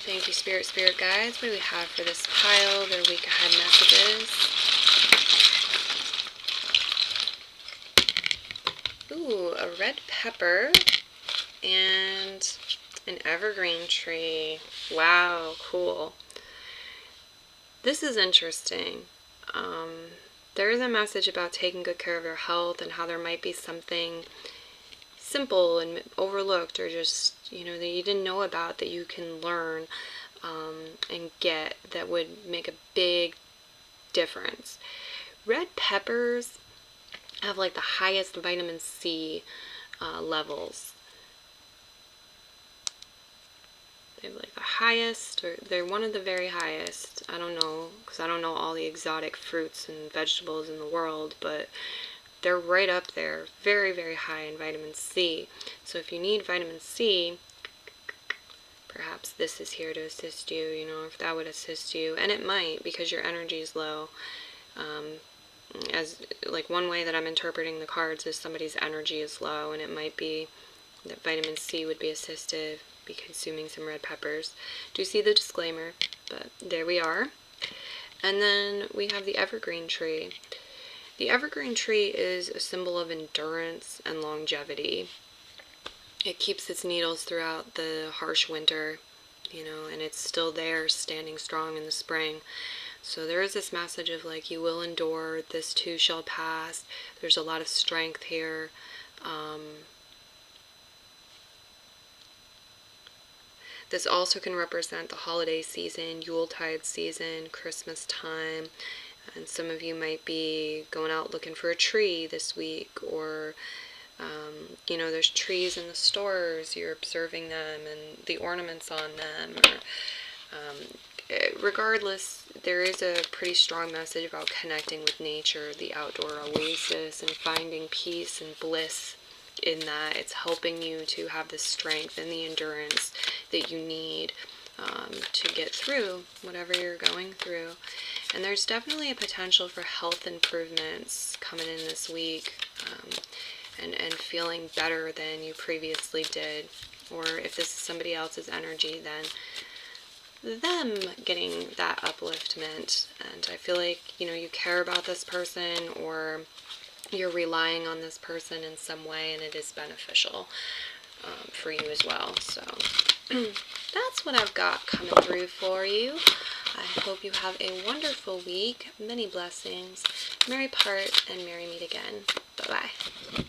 Speaker 1: Thank you, Spirit Guides. What do we have for this pile? Their week ahead messages. Ooh, a red pepper and an evergreen tree. Wow, cool. This is interesting. There is a message about taking good care of your health and how there might be something simple and overlooked, or just, you know, that you didn't know about that you can learn and get that would make a big difference. Red peppers have like the highest vitamin C levels. They have like the highest, or they're one of the very highest. I don't know, because I don't know all the exotic fruits and vegetables in the world, but they're right up there, very, very high in vitamin C. So if you need vitamin C, perhaps this is here to assist you, you know, if that would assist you. And it might, because your energy is low. As like one way that I'm interpreting the cards is somebody's energy is low, and it might be that vitamin C would be assistive, be consuming some red peppers. Do see the disclaimer, but there we are. And then we have the evergreen tree. The evergreen tree is a symbol of endurance and longevity. It keeps its needles throughout the harsh winter, you know, and it's still there standing strong in the spring. So there is this message of like, you will endure, this too shall pass. There's a lot of strength here. This also can represent the holiday season, Yuletide season, Christmas time. And some of you might be going out looking for a tree this week, or you know, there's trees in the stores, you're observing them and the ornaments on them. Or, regardless, there is a pretty strong message about connecting with nature, the outdoor oasis, and finding peace and bliss in that. It's helping you to have the strength and the endurance that you need to get through whatever you're going through. And there's definitely a potential for health improvements coming in this week, and feeling better than you previously did. Or if this is somebody else's energy, then them getting that upliftment. And I feel like, you know, you care about this person, or you're relying on this person in some way, and it is beneficial for you as well. So that's what I've got coming through for you. I hope you have a wonderful week. Many blessings. Merry part and merry meet again. Bye-bye.